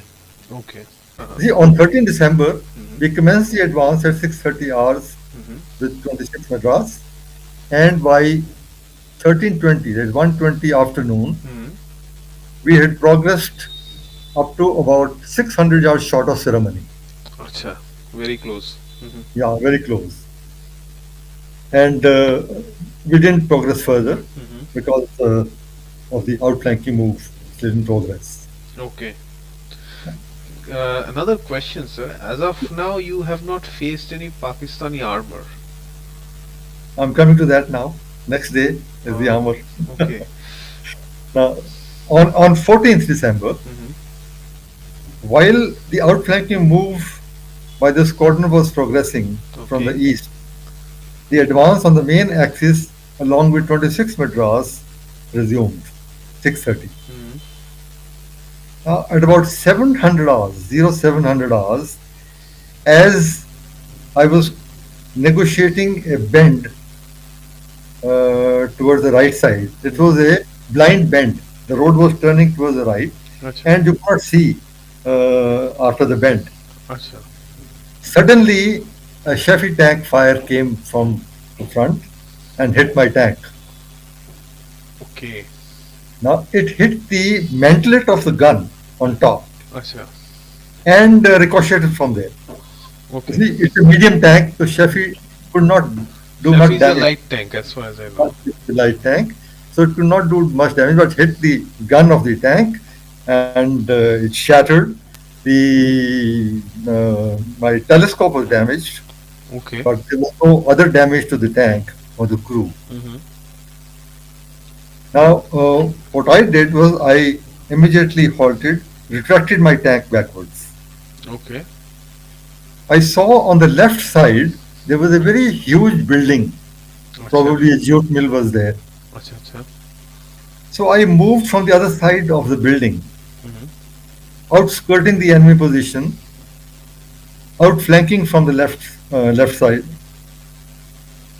C: Okay. Uh-huh.
B: See, on 13 December,
C: Mm-hmm.
B: we commenced the advance at 6:30 hours
C: Mm-hmm.
B: with 26 Madras, and by 13:20, that is 1:20 afternoon,
C: Mm-hmm.
B: we had progressed up to about 600 yards short of Shiramani.
C: Acha. Very close. Mm-hmm.
B: Yeah, very close. And we didn't progress further
C: Mm-hmm.
B: because of the outflanking move still in progress.
C: Okay. Another question, sir. As of now, you have not faced any Pakistani armor.
B: I'm coming to that now. Next day is the armor.
C: Okay.
B: Now, on 14th December,
C: Mm-hmm.
B: while the outflanking move by the squadron was progressing from the
C: Okay.
B: east, the advance on the main axis along with 26 Madras resumed 6:30.
C: Mm-hmm.
B: At about 700 hours, 0700 hours, as I was negotiating a bend towards the right side. It was a blind bend. The road was turning towards the right,
C: Acha.
B: and you could not see after the bend.
C: Acha.
B: Suddenly, a Chaffee tank fire came from the front and hit my tank.
C: Okay.
B: Now, it hit the mantlet of the gun on top
C: Acha.
B: and ricocheted from there. You
C: Okay.
B: see, it's a medium tank, so Chaffee could not do
C: Chaffee
B: much
C: is a
B: damage.
C: light tank, as far as I know.
B: The light tank, so it could not do much damage, but hit the gun of the tank, and it shattered. The my telescope was damaged,
C: Okay.
B: but there was no other damage to the tank or the crew.
C: Mm-hmm.
B: Now, what I did was I immediately halted, retracted my tank backwards.
C: Okay.
B: I saw on the left side there was a very huge building.
C: Acha.
B: Probably a jute mill was there.
C: Acha. Acha.
B: So I moved from the other side of the building,
C: Mm-hmm.
B: outskirting the enemy position, outflanking from the left side,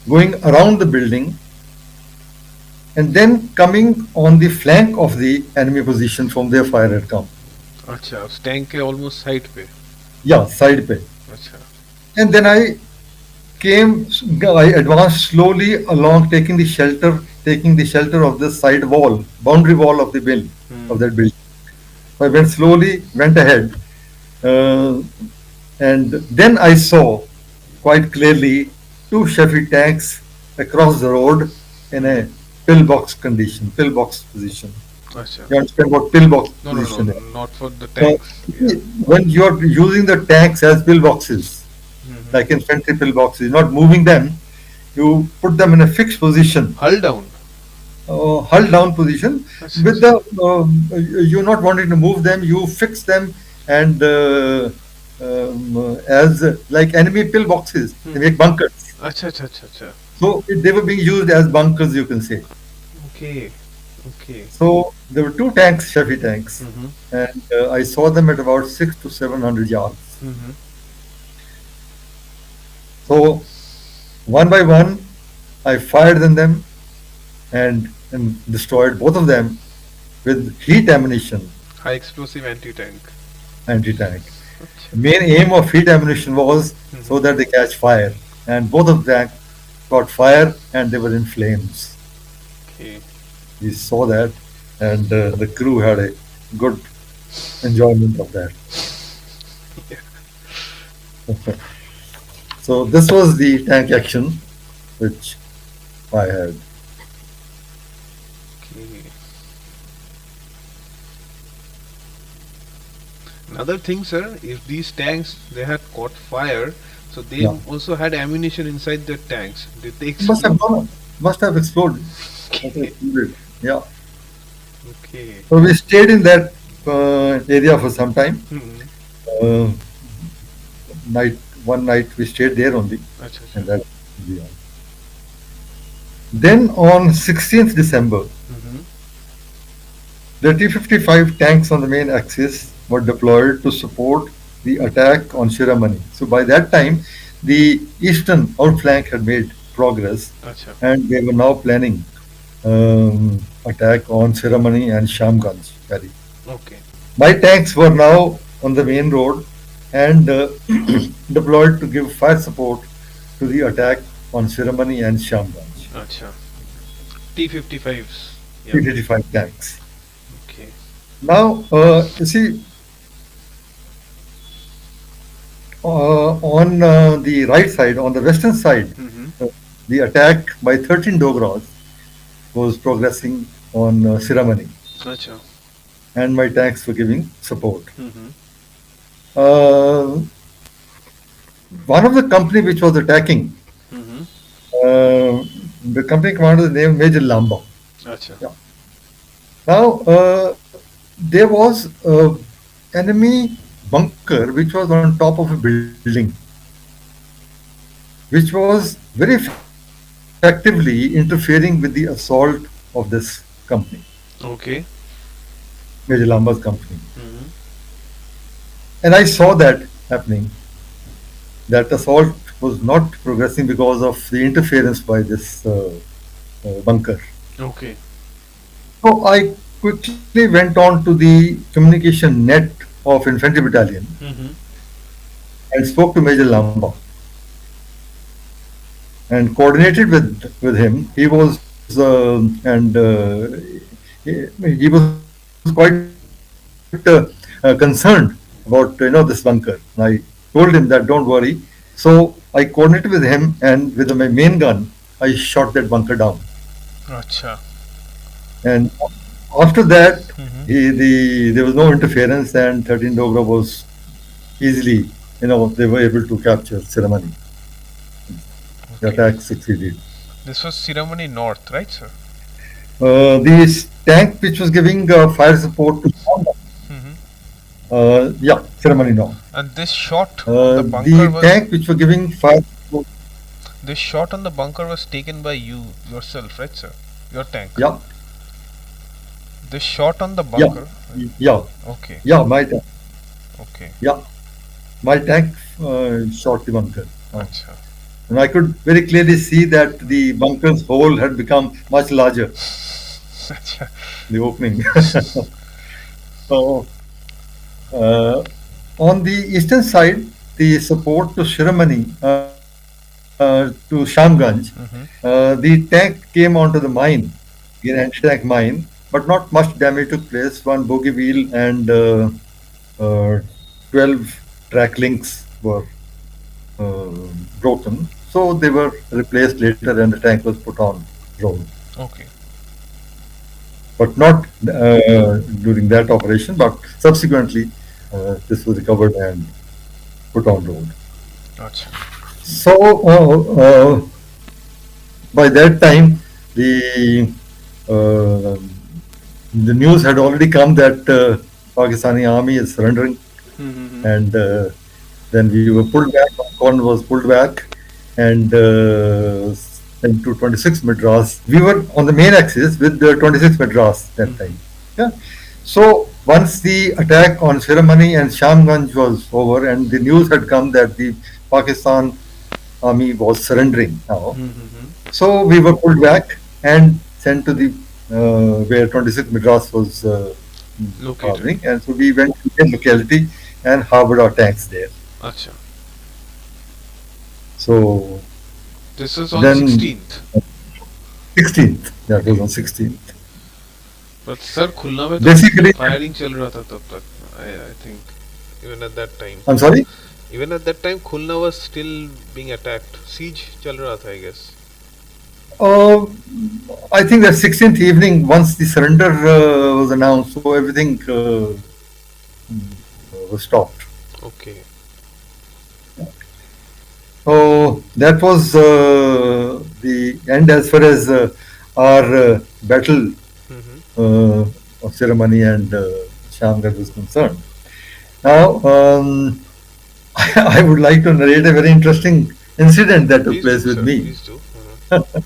B: going around the building, and then coming on the flank of the enemy position from their fire had come.
C: अच्छा उस tank के almost side पे
B: Yeah, side pay.
C: अच्छा
B: And then I advanced slowly along, taking the shelter of the side wall, boundary wall of the building, of that building. So I went slowly, went ahead, uh, and then I saw quite clearly two Chaffee tanks across the road in a pillbox condition, pillbox position.
C: अच्छा
B: You understand what pillbox
C: no no no
B: position
C: no
B: is?
C: not for the
B: So,
C: tanks yeah.
B: when you are using the tanks as pillboxes,
C: Mhm.
B: like infantry pillboxes, not moving them, you put them in a fixed position,
C: hull down
B: hull down position.
C: अच्छा
B: With the you're not wanting to move them, you fix them and as like enemy pillboxes, they make bunkers.
C: अच्छा अच्छा अच्छा अच्छा
B: So they were being used as bunkers, you can say.
C: okay okay
B: So there were two tanks, Chaffee tanks,
C: Mhm.
B: and I saw them at about 600 to 700 yards.
C: Mhm.
B: So one by one, I fired in them and destroyed both of them with heat ammunition,
C: high explosive anti-tank
B: anti-tank.
C: अच्छा
B: The main aim of heat ammunition was so that they catch fire, and both of them caught fire and they were in flames.
C: okay
B: We saw that, and the crew had a good enjoyment of that. So this was the tank action which I had.
C: okay another thing sir if these tanks they had caught fire so they
B: Yeah.
C: also had ammunition inside the tanks did they
B: Must have
C: explode
B: gone, must have exploded. Must have
C: okay
B: exploded. Yeah.
C: okay
B: So we stayed in that area for some time.
C: Mhm.
B: Uh, one night we stayed there only,
C: अच्छा
B: and
C: अच्छा
B: that beyond. Then on 16th December,
C: Mhm.
B: the T-55 tanks on the main axis were deployed to support the attack on Shiramani. So by that time, the eastern outflank had made progress,
C: अच्छा
B: and they were now planning attack on Shiramani and Shamganj Valley.
C: okay
B: My tanks were now on the main road and deployed to give fire support to the attack on Shiramani and Shamganj.
C: अच्छा T-55s yeah
B: T-55 tanks.
C: okay
B: Now, you see, on the right side, on the western side,
C: Mhm.
B: the attack by 13 Dogras was progressing on Shiramani,
C: अच्छा
B: and my tanks were giving support.
C: Mhm.
B: Uh, one of the company which was attacking,
C: Mhm.
B: uh, the company commander's name Major Lamba.
C: अच्छा
B: Yeah. Now, there was a enemy bunker which was on top of a building, which was very effectively interfering with the assault of this company,
C: Okay.
B: Major Lamba's company.
C: Mm-hmm.
B: And I saw that happening. That assault was not progressing because of the interference by this bunker.
C: Okay.
B: So I quickly went on to the communication net of Infantry Battalion
C: Mm-hmm.
B: and spoke to Major Lamba and coordinated with him. He was he was quite concerned about this bunker. And I told him that don't worry. So I coordinated with him, and with my main gun, I shot that bunker down.
C: Acha.
B: And after that,
C: Mm-hmm.
B: there was no interference, and 13 Dogra was easily, they were able to capture Shiramani. The
C: Okay.
B: attack succeeded.
C: This was Shiramani North, right, sir?
B: The tank which was giving fire support to Samba,
C: Mm-hmm.
B: yeah, Shiramani now.
C: And this shot on the bunker
B: The
C: was
B: tank which were giving fire support,
C: this shot on the bunker was taken by you yourself, right, sir? Your tank.
B: yeah,
C: This shot on the
B: yeah,
C: bunker.
B: yeah,
C: Okay.
B: yeah, my tank,
C: Okay.
B: yeah, my tank shot the bunker.
C: Acha.
B: And I could very clearly see that the bunker's hole had become much larger,
C: Acha.
B: the opening. So, uh, on the eastern side, the support to Shiramani, to Shamganj,
C: Mm-hmm.
B: the tank came onto the mine, an anti-tank mine, but not much damage took place. One bogie wheel and 12 track links were uh, broken. So they were replaced later and the tank was put on road.
C: Okay.
B: But not during that operation, but subsequently this was recovered and put on road.
C: Acha.
B: So by that time, the uh, the news had already come that Pakistani army is surrendering,
C: Mm-hmm.
B: and then we were pulled back. Con was pulled back, and into 26 Madras. We were on the main axis with the 26 Madras that time. Yeah. So once the attack on Shiramani and Shamganj was over, and the news had come that the Pakistan army was surrendering now,
C: Mm-hmm.
B: so we were pulled back and sent to the where 26 Madras was
C: Located.
B: harboring, and so we went to the locality and harbored our tanks there.
C: Acha.
B: So
C: This is on
B: then
C: 16th.
B: 16th, that was on 16th.
C: But sir, खुलना में तो
B: Basically,
C: firing चल रहा था तब तक. I think even at that time.
B: I'm sorry.
C: Even at that time, Khulna was still being attacked. Siege चल रहा था, I guess.
B: I think that 16th evening, once the surrender was announced, so everything was stopped.
C: Okay.
B: So that was the end as far as our battle
C: Mm-hmm.
B: of Shiramani and Shamgarh was concerned. Now, I would like to narrate a very interesting incident that took
C: Please
B: place
C: do,
B: with
C: sir.
B: me.
C: Please do. Mm-hmm.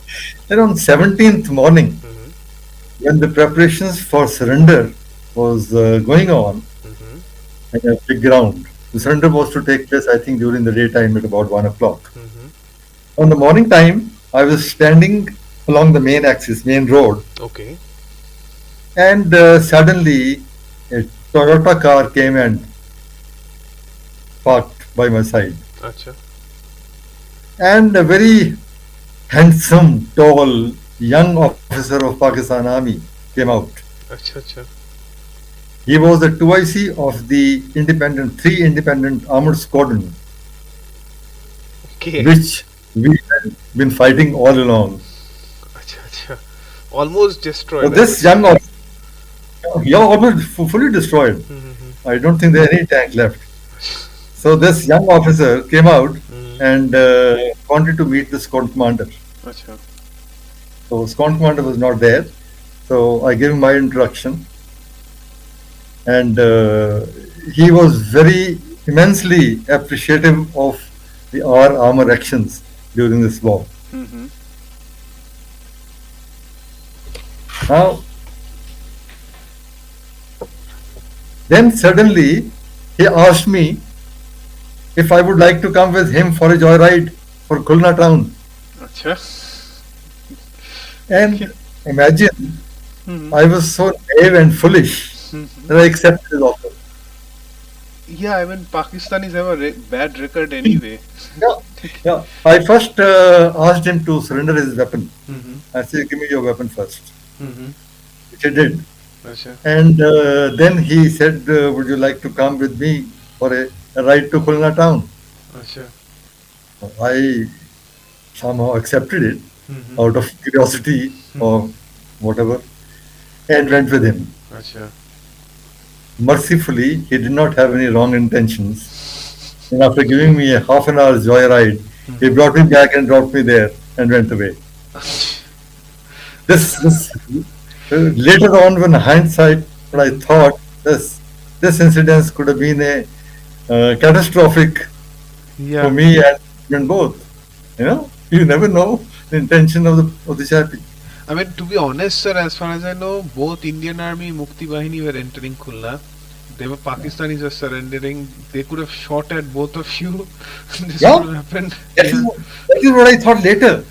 B: Then on 17th morning,
C: Mm-hmm.
B: when the preparations for surrender was going on
C: Mm-hmm.
B: in a big ground, the surrender was to take place, I think, during the daytime at about 1 o'clock.
C: Mm-hmm.
B: On the morning time, I was standing along the main axis, main road,
C: Okay.
B: and suddenly a Toyota car came and parked by my side.
C: Acha.
B: And a very handsome, tall, young officer of Pakistan Army came out.
C: Acha. Acha.
B: He was the 2IC of the three independent armored squadron,
C: Okay.
B: which we had been fighting all along.
C: Acha. Acha. Almost destroyed.
B: So this young officer, yeah, almost fully destroyed.
C: Mm-hmm.
B: I don't think there are any tank left. So this young officer came out
C: Mm-hmm.
B: and wanted to meet the squadron commander.
C: Acha.
B: So squadron commander was not there. So I gave him my introduction, and he was very immensely appreciative of our armor actions during this war.
C: Mm-hmm.
B: Now, then suddenly he asked me if I would like to come with him for a joyride for Khulna town.
C: Acha.
B: And imagine,
C: Mm-hmm.
B: I was so naive and foolish that I accepted his offer.
C: Yeah, I mean, Pakistanis have a bad record anyway.
B: Yeah, yeah. I first asked him to surrender his weapon.
C: Mm-hmm.
B: I said, "Give me your weapon first,"
C: Mm-hmm.
B: which he did.
C: Acha.
B: And then he said, "Would you like to come with me for a ride to Khulna town?"
C: Acha.
B: I somehow accepted it
C: Mm-hmm.
B: out of curiosity or whatever, and went with him.
C: Acha.
B: Mercifully, he did not have any wrong intentions. And after giving me a half an hour's joyride, he brought me back and dropped me there and went away. This later on, when hindsight, when I thought this incident could have been a catastrophic for
C: Yeah.
B: me and both. You know, you never know the intention of the chappie.
C: I mean, to be honest, sir, as far as I know, both Indian Army Mukti Bahini were entering Khulna. They were Pakistanis were surrendering. They could have shot at both of you. This
B: Yeah.
C: could have happened.
B: That is, that is what I thought later.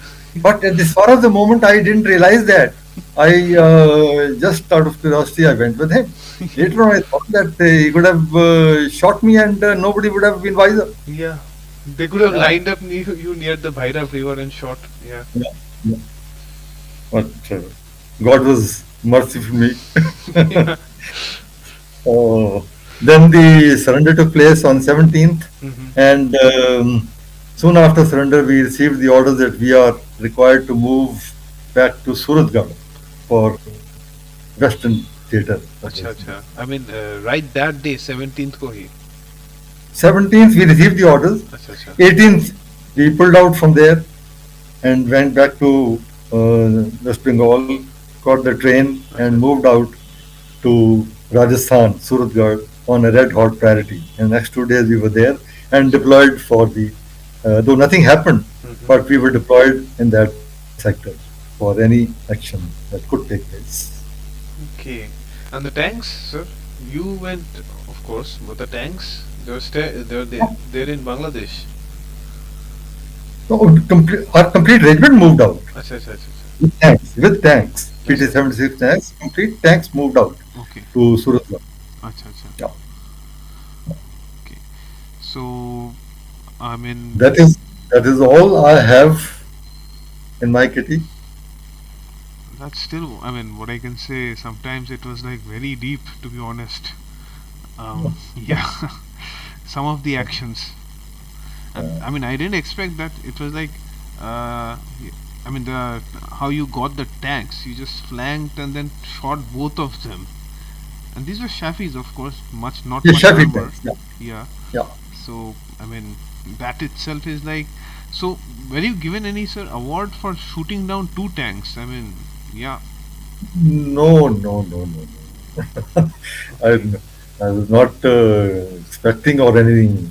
B: But at the spur of the moment, I didn't realize that. I just out of curiosity, I went with him. Later on, I thought that he could have shot me and nobody would have been wiser.
C: Yeah. They could have
B: Yeah.
C: lined up you near the Bhairav River and shot. Yeah.
B: Yeah. Yeah. But God was merciful me.
C: Yeah.
B: Then the surrender took place on 17th,
C: Mm-hmm.
B: and soon after surrender, we received the order that we are required to move back to Suratgarh for Western Theatre.
C: Acha, acha. I mean, right that day, 17th ko hi.
B: 17th, we received the orders.
C: Acha, acha.
B: 18th, we pulled out from there and went back to West Bengal, caught the train and moved out to Rajasthan, Suratgarh, on a red hot priority. And next 2 days we were there and deployed for the, though nothing happened, but we were deployed in that sector for any action that could take place.
C: Okay. And the tanks, sir? You went, of course, but the tanks, they were there in Bangladesh.
B: So our complete regiment moved out
C: Acha, acha, acha.
B: with tanks. PT-76 tanks, complete tanks moved out
C: Okay.
B: to Suratgarh.
C: Acha, acha.
B: Yeah.
C: Okay. So, I mean,
B: That is all I have in my kitty.
C: that's still, I mean, what I can say, sometimes it was like very deep, to be honest. Yeah, some of the actions. And, I mean, I didn't expect that. It was like, I mean, how you got the tanks. You just flanked and then shot both of them. And these were Shaffies, of course, not
B: Yeah,
C: much
B: Chaffee
C: armor.
B: tanks. Yeah.
C: Yeah.
B: Yeah.
C: So, I mean, that itself is like. So, were you given any, sir, award for shooting down 2 tanks? I mean, yeah.
B: No. I was not expecting or anything.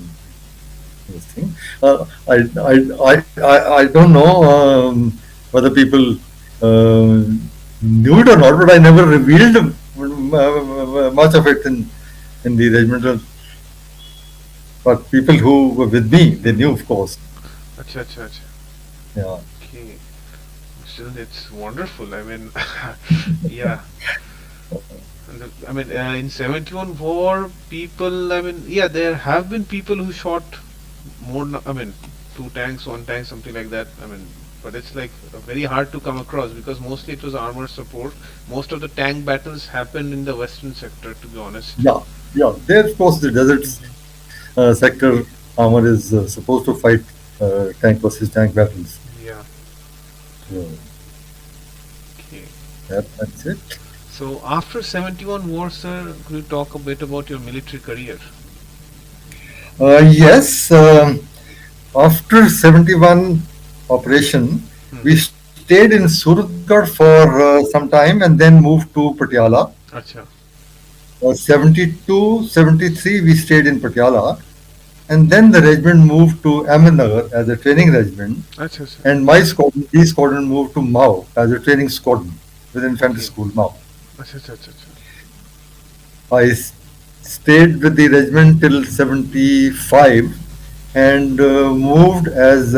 B: This thing. I don't know whether people knew it or not, but I never revealed much of it in the regimental. But people who were with me, they knew, of course.
C: Acha, acha, acha.
B: Yeah.
C: Okay. Still, it's wonderful. I mean, yeah. I mean, in 71 war, people, I mean, yeah, there have been people who shot more, I mean, 2 tanks, 1 tank, something like that. I mean, but it's like very hard to come across because mostly it was armor support. Most of the tank battles happened in the western sector, to be honest.
B: Yeah. There, of course, the deserts sector armor is supposed to fight tank versus tank battles.
C: Yeah.
B: So,
C: Okay.
B: that's it.
C: So after 71 war, sir, could you talk a bit about your military career?
B: Yes. After 71 operation, we stayed in Suratgarh for some time and then moved to Patiala.
C: Acha.
B: 72, 73, we stayed in Patiala. And then the regiment moved to Ahmednagar as a training regiment.
C: Acha, acha.
B: And my squadron, D squadron, moved to Mao as a training squadron with infantry school, Mao.
C: Acha, acha, acha, acha.
B: I stayed with the regiment till 75 and moved as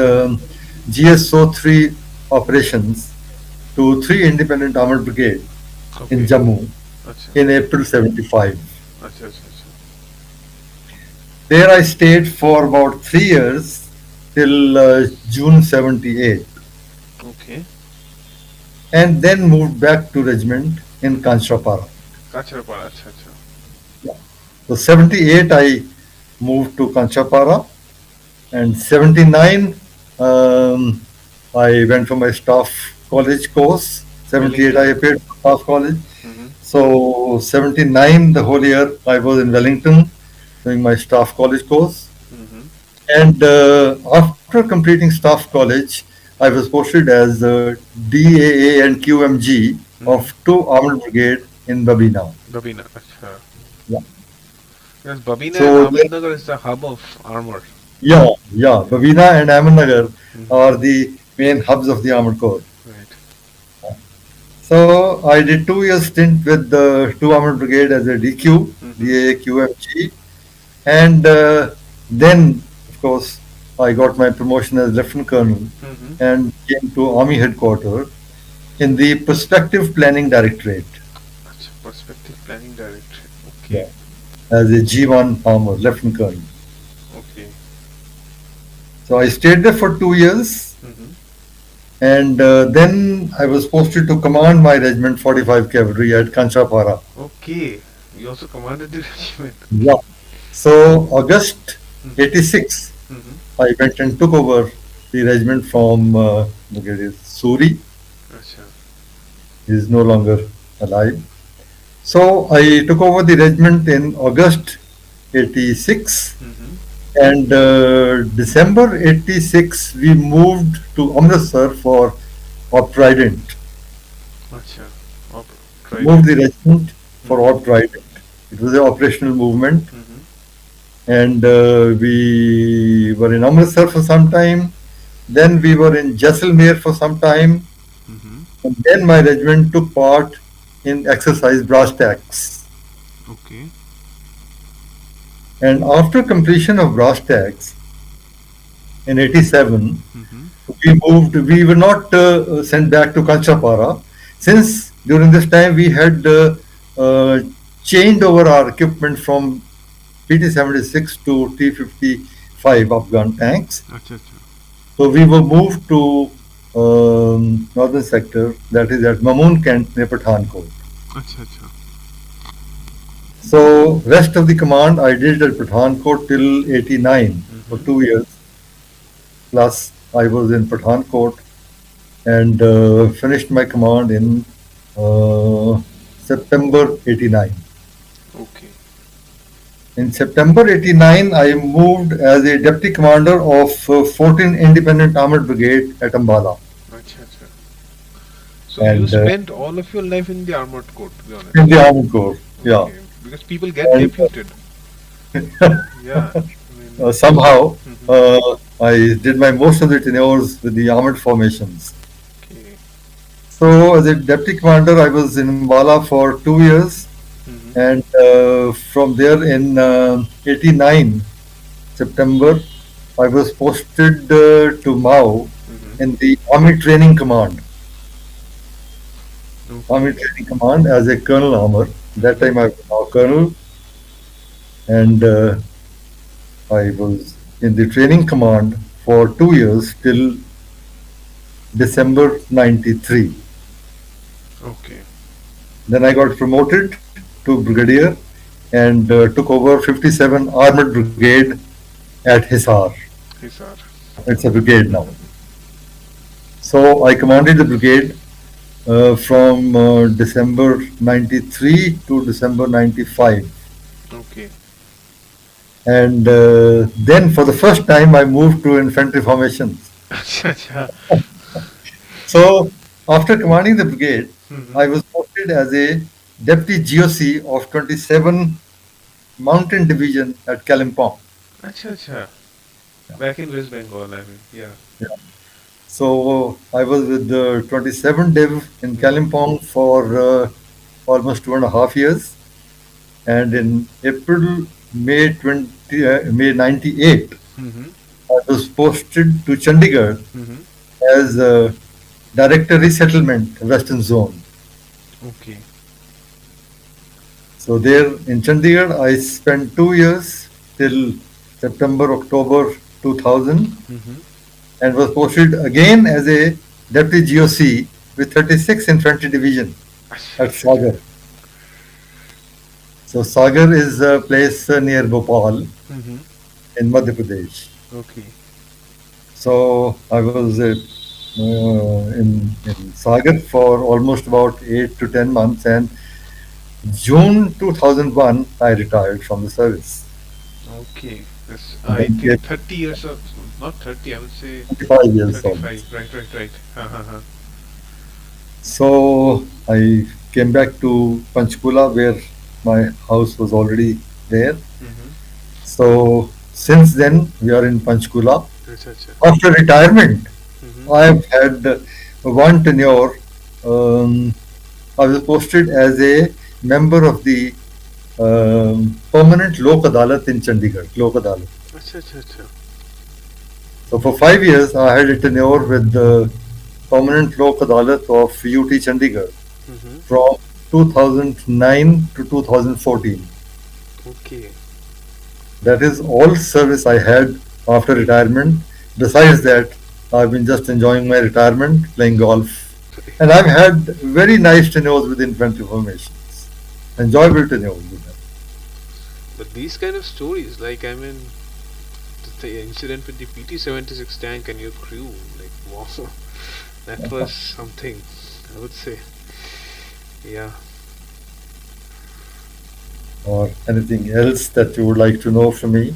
B: GSO 3 operations to 3 independent armored brigade in
C: Okay.
B: Jammu
C: Acha.
B: in April 75.
C: Acha, acha, acha.
B: There I stayed for about 3 years till June 78
C: Okay.
B: and then moved back to regiment in Kanchrapara.
C: Kacharapara. Acha, acha.
B: So 78 I moved to Kanchrapara and 79 I went for my staff college course. 78 I appeared for staff college.
C: Mm-hmm.
B: So 79 the whole year I was in Wellington doing my staff college course.
C: Mm-hmm.
B: And after completing staff college, I was posted as DAA and QMG of 2 armored brigade in Babina.
C: Babina. Acha.
B: Yeah.
C: Yes, Babina
B: So
C: and Ahmednagar is the hub of armor.
B: Yeah, Babina and Ahmednagar are the main hubs of the armored corps.
C: Right.
B: So I did 2 years stint with the 2 armored brigade as a DQ, DAA QMG, and then of course I got my promotion as lieutenant colonel
C: Mm-hmm.
B: and came to army headquarters in the prospective planning directorate
C: Acha. Perspective planning director. Okay.
B: as a G1 armor lieutenant colonel.
C: Okay.
B: So I stayed there for 2 years.
C: Mm-hmm.
B: And then I was posted to command my regiment 45 Cavalry at Kanchrapara.
C: Okay. You also commanded the regiment.
B: Yeah. So August 86,
C: Mm-hmm.
B: I went and took over the regiment from Brigadier Suri.
C: Acha.
B: He is no longer alive. So I took over the regiment in August 86.
C: Mm-hmm.
B: And December 86, we moved to Amritsar for Op Trident.
C: Acha. Right.
B: Moved the regiment for Op Trident. It was an operational movement.
C: Mm-hmm.
B: And we were in Amritsar for some time. Then we were in Jaisalmer for some time.
C: Mm-hmm.
B: And then my regiment took part in exercise brass tacks.
C: Okay.
B: And after completion of brass tacks in 87,
C: Mm-hmm.
B: we were not sent back to Kanchrapara, since during this time we had changed over our equipment from PT-76 to T-55 Afghan tanks.
C: Acha, acha.
B: So we were moved to northern sector, that is at Mamoon Kent near Pathankot.
C: Acha, acha.
B: So rest of the command I did at Pathankot till 89 for 2 years. Plus I was in Pathankot and finished my command in September 89.
C: Okay.
B: In September 89, I moved as a deputy commander of 14 Independent Armored Brigade at Ambala.
C: Acha, acha. So
B: And,
C: you spent all of your life in the armored corps, to be honest.
B: In the Armored Corps, yeah.
C: Okay. Because people get
B: And-
C: deputed. Yeah. I mean,
B: Somehow, I did my most of the tenures with the armored formations.
C: okay.
B: So, as a deputy commander, I was in Ambala for 2 years,
C: Mm-hmm.
B: and from there in 89 September, I was posted to Mao
C: Mm-hmm.
B: in the Army Training Command.
C: Okay.
B: Army Training Command as a colonel armor. That time I was now colonel, and I was in the training command for 2 years till December 93.
C: Okay.
B: Then I got promoted to brigadier and took over 57 Armored Brigade at Hisar.
C: Hisar.
B: It's a brigade now. So I commanded the brigade from December 93 to December 95.
C: Okay.
B: And then for the first time I moved to infantry formations.
C: Acha, acha.
B: So after commanding the brigade,
C: Mm-hmm.
B: I was posted as a deputy GOC of 27 Mountain Division at Kalimpong.
C: Acha, acha. Back in West Bengal, I mean, yeah.
B: Yeah. So I was with the 27 Div in Kalimpong for almost 2.5 years, and in April, May 98,
C: Mm-hmm.
B: I was posted to Chandigarh
C: Mm-hmm.
B: as Director Resettlement Western Zone.
C: Okay.
B: So there in Chandigarh, I spent 2 years till September, October 2000,
C: Mm-hmm.
B: and was posted again as a Deputy GOC with 36 Infantry Division
C: Acha,
B: at
C: acha, acha.
B: Sagar. So Sagar is a place near Bhopal
C: Mm-hmm.
B: in Madhya Pradesh.
C: Okay.
B: So I was in Sagar for almost about 8 to 10 months, and June 2001 I retired from the service.
C: Okay. That's,
B: And
C: I
B: then
C: think,
B: came
C: 30 years of, not 30, I would say
B: 25 years almost.
C: 35. Right, right, right. Uh-huh.
B: So I came back to Panchkula where my house was already there.
C: Mm-hmm.
B: So since then we are in Panchkula.
C: Acha, acha.
B: After retirement,
C: Mm-hmm.
B: I've had one tenure. Um, I was posted as a member of the permanent Lok Adalat in Chandigarh, Lok Adalat.
C: Acha, acha, acha.
B: So for 5 years, I had a tenure with the permanent Lok Adalat of UT Chandigarh
C: Mm-hmm.
B: from 2009 to 2014.
C: Okay.
B: That is all service I had after retirement. Besides that, I've been just enjoying my retirement, playing golf. And I've had very nice tenures with infantry formations. Enjoyable tenures with them.
C: But these kind of stories, like, I mean, the incident with the PT-76 tank and your crew, like, wow, that was something, I would say. Yeah.
B: Or anything else that you would like to know from me?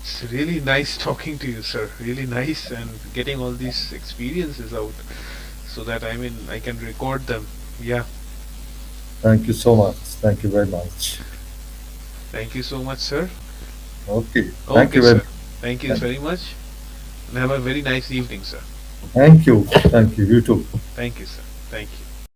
C: It's really nice talking to you, sir. Really nice, and getting all these experiences out so that, I mean, I can record them. Yeah.
B: Thank you so much. Thank you very much.
C: Thank you so much, sir.
B: Okay. Thank
C: Okay,
B: you very
C: sir. Thank you
B: Thank
C: very much. And have a very nice evening, sir.
B: Thank you. Thank you. You too.
C: Thank you, sir. Thank you.